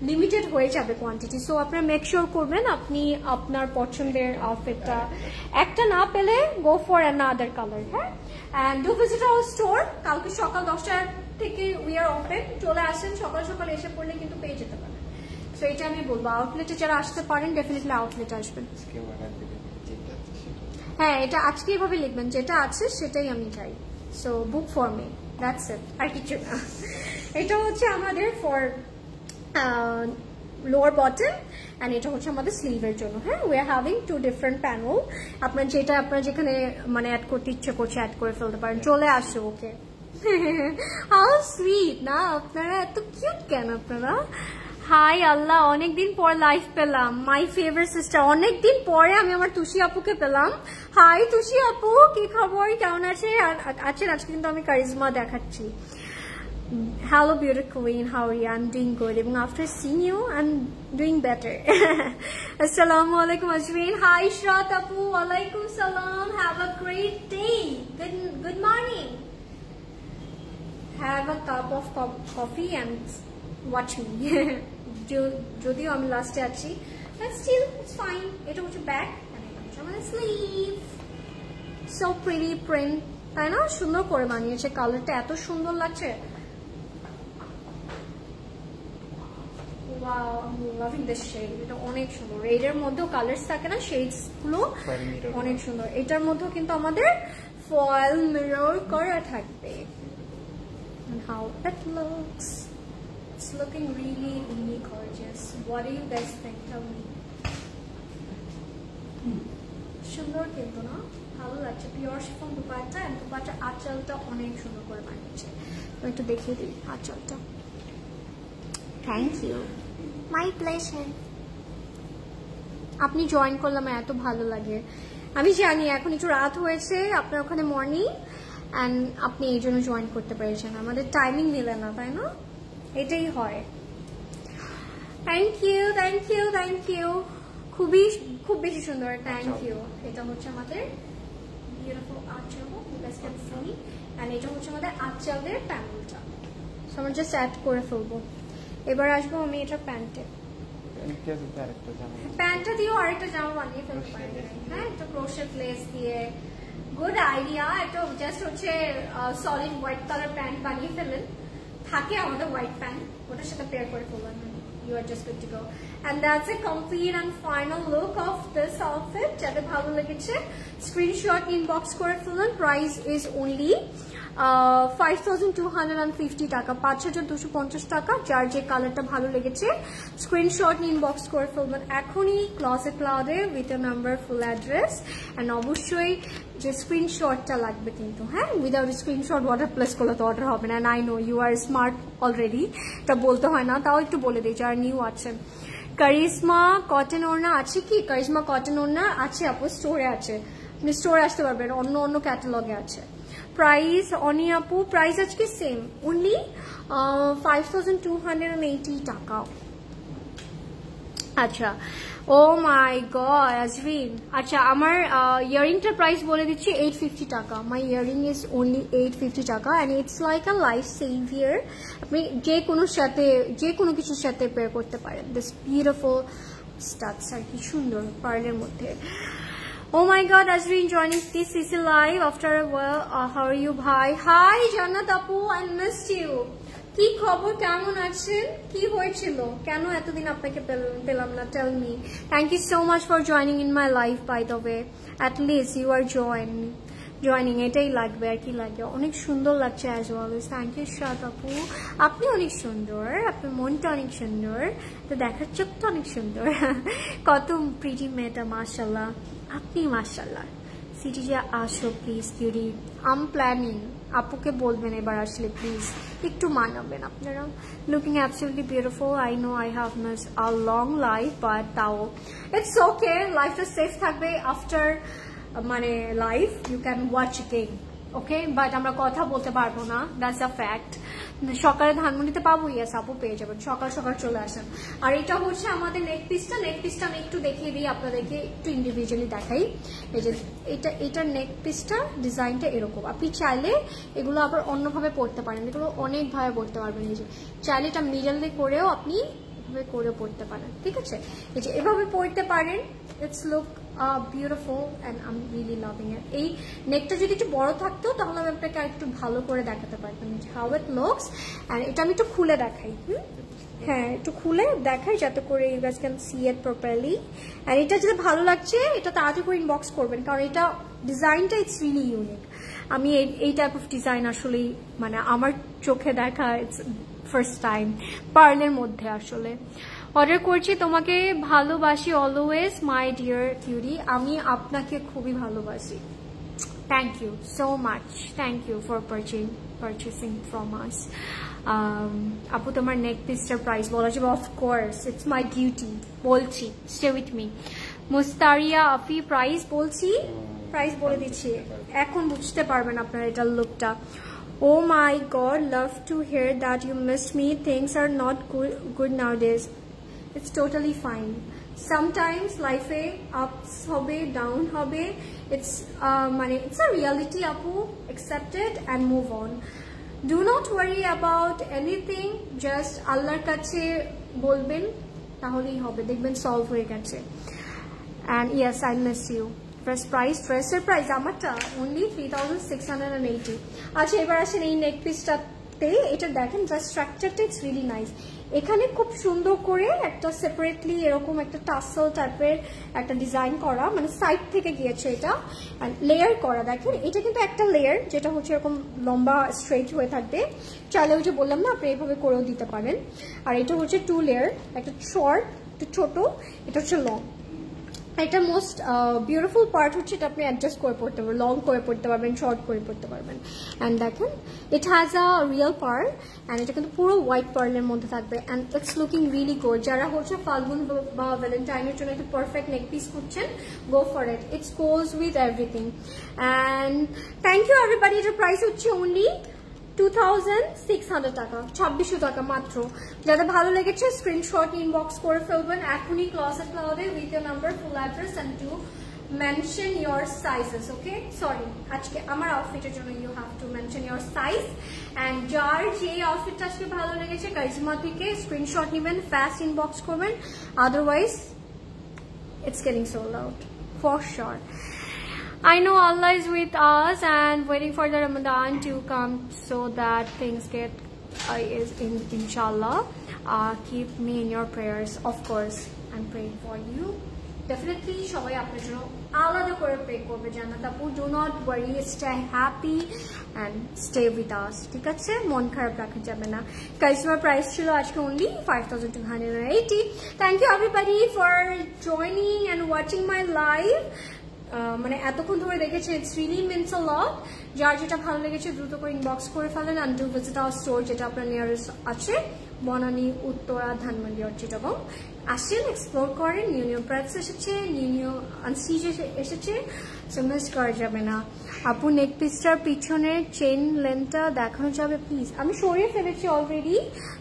লিমিটেড হয়ে যাবে কোয়ান্টিটি। সো আপনারা মেক শিওর করবেন আপনি আপনার পছন্দের আউটফিটটা একটা না পেলে গো ফর অ্যানাদার কালার। হ্যাঁ, and do visit our store কালকে সকাল 10টা থেকে we are open। চলে আসেন, সকাল এসে পড়লে কিন্তু পেয়ে যেতে পারেন। সো এটা আমি বলবো, আউটলেটে যারা আসতে পারেন ডেফিনেটলি আউটলেটে আসবেন। হ্যাঁ, এটা আজকে এভাবে লিখবেন, যেটা আছে সেটাই আমি চাই। So book for me, that's it, আর কিছু না। এটা হচ্ছে আমাদের ফর লোয়ার বটম, and এটা হচ্ছে আমাদের স্লিভের জন্য। হ্যাঁ, we are having 2 different panel. আপনার যেটা আপনার যেখানে মানে অ্যাড করতে ইচ্ছে করছে অ্যাড করে ফেলতে পারেন। চলে আসো। ওকে, হাউ সুইট না আপনারা, এত কিউট কেন আপনারা? হাই আল্লাহ, অনেকদিন পর লাইভ পেলাম। মাই ফেভারিট সিস্টার, অনেকদিন পরে আমি আমার তুষি আপুকে পেলাম। হাই তুষি আপু, কি খবর, কেমন আছেন? আজকে কিন্তু আমি কারিজমা দেখাচ্ছি। Hello beautiful queen, how are you? I'm doing good. Even after seeing you, I'm doing better. Assalamu alaikum Ajreen. Hi Shrat Apu, walaikum salam. Have a great day. Good morning. Have a cup of coffee and watch me. যদিও আমি লাস্টে আছি, but still it's fine. এটা হচ্ছে back and এটা হচ্ছে আমাদের sleeve. So pretty print, তাই না? সুন্দর করে বানিয়েছে, কালারটা এত সুন্দর লাগছে। Wow, I'm loving this shade. এটা অনেক সুন্দর। এর মধ্যেও কালারস থাকে না, শেডস গুলো অনেক সুন্দর। এটার মধ্যেও কিন্তু আমাদের ফয়েল মিরর করা থাকবে। And how it looks. It's looking really, really gorgeous. What do you guys think? Tell me. সুন্দর কিন্তু না? ভালো লাগছে। পিওর শিফন দুপাট্টা, and দুপাট্টার আঁচলটা অনেক সুন্দর করে বানিয়েছে। তো একটু দেখিয়ে দিই আঁচলটা। Thank you, my pleasure. আপনি জয়েন করলাম, এত ভালো লাগে। আমি জানি এখন একটু রাত হয়েছে, আপনার ওখানে মর্নিং, অ্যান্ড আপনি এই জন্য জয়েন করতে পেরেছেন। আমাদের টাইমিং মিলে না, তাই না? এটাই হয়। Thank you, thank you, thank you. খুব বেশি সুন্দর, থ্যাংক ইউ। এটা হচ্ছে আমাদের বিউটিফুল আঁচল, অ্যান্ড এটা হচ্ছে আমাদের আঁচলের প্যানেলটা। সো আমরা জাস্ট অ্যাড করে ফেলবো। এবার আসবো আমি এটা প্যান্টে। প্যান্টটা দিয়েও আরেকটা জামা বানিয়ে ফেলতে পারি। হ্যাঁ, একটা ক্রোশেট লেস দিয়ে। Good idea. একটা জাস্ট হচ্ছে সলিড হোয়াইট কালার প্যান্ট বানিয়ে ফেলেন, থাকে আমাদের হোয়াইট প্যান্ট, ওটার সাথে পেয়ার করে ফেলবেন। You are just good to go. And that's a complete and final look of this outfit. যাদের ভালো লেগেছে স্ক্রিনশট ইনবক্স করে ফেলুন। প্রাইস ইজ only 5250 টাকা, 5250 টাকা। যার যে কালারটা ভালো লেগেছে স্ক্রিনশট ইনবক্স করে ফেলবেন এখনই ক্লজেট ক্লাউডে with a number, full address, and অবশ্যই যে স্ক্রিনশটটা লাগবে কিন্তু। হ্যাঁ, উইদাউট স্ক্রিনশট অর্ডার প্লেস করলে তো অর্ডার হবে না। I know you are smart already, এটা বলতে হয় না, তাও একটু বলে দিই যারা নিউ আছেন। কারিজমা কটন ওড়না আছে কি? কারিজমা কটন ওড়না আছে আপু, স্টোরে আছে, আপনি স্টোরে আসতে পারবেন, অন্য ক্যাটালগে আছে। প্রাইস অনি আপু, প্রাইস আজকে সেম, অনলি 5280 টাকা। আচ্ছা, ও মাই গড আজরিন। আচ্ছা, আমার ইয়ারিংটার প্রাইস বলে দিচ্ছি 850 টাকা। মাই ইয়ারিং ইজ অনলি 850 টাকা, and it's like a life saviour. আপনি যে কোনো কিছুর সাথে পেয়ার করতে পারেন। দিস বিউটিফুল স্টাডস আর কি সুন্দর পার্লের মধ্যে। Oh my god, Azreen joining TCC live after a while. How are you, bhai? Hi, Jannat Apu, I missed you. কি খবর, কেমন আছেন? কি হয়েছিল, কেন এতদিন আপনাকে পেলাম না? Tell me. Thank you so much for joining in my life, by the way. At least you are joining, এটাই লাগবে আর কি লাগে। অনেক সুন্দর লাগছে অ্যাজ অলওয়েজ। থ্যাংক ইউ শ্রাত আপু, আপনি অনেক সুন্দর, আপনার মনটা অনেক সুন্দর, তো দেখার চোখটা অনেক সুন্দর। কত প্রিটি মেয়েটা, মাশাল্লাহ। আপনি মাশাল্লাহ। সিটি যে আসো প্লিজ কিউরি, আম প্ল্যানিং। আপুকে বলবেন এবার আসলে প্লিজ একটু মানাবেন আপনারা। Looking absolutely beautiful. I know I have miss a long life, but তাও ইটস ওকে, লাইফটা সেফ থাকবে। আফটার মানে life you can watch game, okay, but আমরা কথা বলতে পারবো না, দ্যাটস আ ফ্যাক্ট। সকালে ধানমন্ডিতে পাবো, ইয়েস আপু পেয়ে যাবেন, সকাল সকাল চলে আসেন। আর এটা হচ্ছে আমাদের নেক পিসটা। নেক পিসটা আমি একটু দেখিয়ে দিই আপনাদেরকে, একটু ইন্ডিভিজুয়ালি দেখাই। এই যে এটার নেক পিসটা ডিজাইনটা এরকম। আপনি চাইলে এগুলো আবার অন্যভাবে পড়তে পারেন, এগুলো অনেকভাবে পড়তে পারবেন। এই যে চাইলে এটা মিডলে করেও আপনি এভাবে করে পড়তে পারেন, ঠিক আছে? এই যে এভাবে পড়তে পারেন। It's look beautiful and I am really loving ইট। এই নেকটা যদি একটু বড় থাকতো তাহলে আমি আপনাকে আরেকটু ভালো করে দেখাতে পারতাম হাউ ইট লুকস। অ্যান্ড এটা আমি একটু খুলে দেখাই। হ্যাঁ, একটু খুলে দেখাই যাতে করে you guys can see it properly. And এটা যদি ভালো লাগছে এটা তাড়াতাড়ি করে ইনবক্স করবেন, কারণ এটা ডিজাইনটা ইটস রিয়েলি ইউনিক। আমি এই টাইপ অফ ডিজাইন আসলেই মানে আমার চোখে দেখা ইটস ফার্স্ট টাইম পার্লের মধ্যে। আসলে অর্ডার করছি, তোমাকে ভালোবাসি অলওয়েজ মাই ডিয়ার কিউরি। আমি আপনাকে খুবই ভালোবাসি। Thank you so much, thank you for purchasing from us. আপু তোমার নেক পিসটার প্রাইস বলা যাবে? Of course, it's my duty, বলছি, স্টে উইথ মি। মুস্তারিয়া আফি প্রাইস বলছি, প্রাইস বলে দিচ্ছি, এখন বুঝতে পারবেন আপনারা এটার লুকটা। Oh my god, love to hear that you missed me. Things are not good nowadays. It's totally fine. Sometimes life e ups hobe, down hobe. It's it's a reality, apu. Accept it and move on. Do not worry about anything. Just Allah'r kache bolben, taholei hobe. Dekhben solve hoye geche. And yes, I miss you. First price, dresser price আমারটা only 3680. আচ্ছা এবার আসেন এই নেক পিসটাতে, এটা দেখেন just স্ট্রাকচারটা, it's really nice. এখানে খুব সুন্দর করে একটা সেপারেটলি এরকম একটা টাসেল টাইপের একটা ডিজাইন করা, মানে সাইড থেকে গিয়েছে এটা, লেয়ার করা। দেখেন এটা কিন্তু একটা লেয়ার, যেটা হচ্ছে এরকম লম্বা স্ট্রেট হয়ে থাকবে, চাইলে ওই যে বললাম না আপনি এইভাবে করেও দিতে পারেন। আর এটা হচ্ছে 2 লেয়ার, একটা শর্ট, একটা ছোট, এটা হচ্ছে লং। এটা মোস্ট বিউটিফুল পার্ট হচ্ছে এটা আপনি অ্যাডজাস্ট করে পড়তে পারবেন, লং করে পড়তে পারবেন, শর্ট করে পড়তে পারবেন। অ্যান্ড দেখেন it has a real pearl, and এটা কিন্তু পুরো হোয়াইট পার্লের মধ্যে থাকবে, and it's looking really good. যারা হচ্ছে ফাল্গুন বা ভ্যালেন্টাইনের জন্য একটা পারফেক্ট নেক পিস খুঁজছেন, go for it, it's goes with everything. And thank you everybody. এটার প্রাইস হচ্ছে অনলি 2600 টাকা, 2600 টাকা মাত্র। যাদের ভালো লেগেছে স্ক্রিনশট ইনবক্স করে ফেলবেন এখনই ক্লজেট ক্লাউডে with your number, full address and to mention your sizes. Okay, sorry, আজকে আমার আউটফিটের জন্য you have to mention your size. And যার যে আউটফিটটা আজকে ভালো লেগেছে কারিজমা থেকে স্ক্রিনশট নেবেন, ফাস্ট ইনবক্স করবেন, otherwise it's getting sold out for sure. I know Allah is with us and waiting for the Ramadan to come so that things get is inshallah. Keep me in your prayers. Of course, I'm praying for you. Definitely, সবাই আপনার জন্য আলাদা করে pray করবে জান্নাত আপু। Do not worry, stay happy and stay with us. ঠিক আছে, মন খারাপ রাখা যাবে না। কারিজমার প্রাইস ছিল আজকে only 5280. Thank you everybody for joining and watching my live. মানে এতক্ষণ ধরে দেখেছে, ইটস রিয়েলি মিনস আ লট। যার যেটা ভালো লেগেছে দ্রুত করে ইনবক্স করে ফেলেন, and do visit our store, যেটা আপনার নিয়ারেস্ট আছে, বনানী, উত্তরা, ধানমন্ডি আর চিটাগং। আসেন, এক্সপ্লোর করেন, নিউ নিউ প্রাইস এসেছে, নিউ আনসিজ এসেছে, সো মিস করা যাবে না। আপু নেক পিসটার পিছনের চেন লেন্থটা দেখানো যাবে প্লিজ? আমি সরিয়ে ফেলেছি অলরেডি,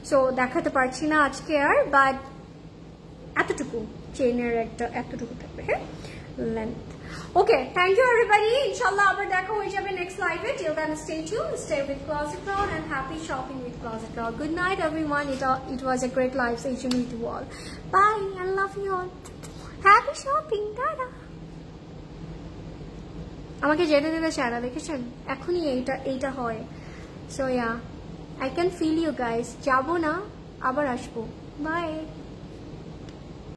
সো দেখাতে পারছি না আজকে আর, বাট এতটুকু চেনের একটা এতটুকু থাকবে, হ্যাঁ, length. Okay, thank you everybody. Inshallah, abar dekha hoye jabe next live. Till then, stay tuned, stay with Closet Cloud, and happy shopping with Closet Cloud. Good night, everyone. It was a great live session with you all. Bye, I love you all. Happy shopping, tada. আমাকে যেতে দিতে চায় না, দেখেছেন? এখনই এইটা হয়। So yeah, I can feel you guys. যাবো না, আবার আসবো। Bye.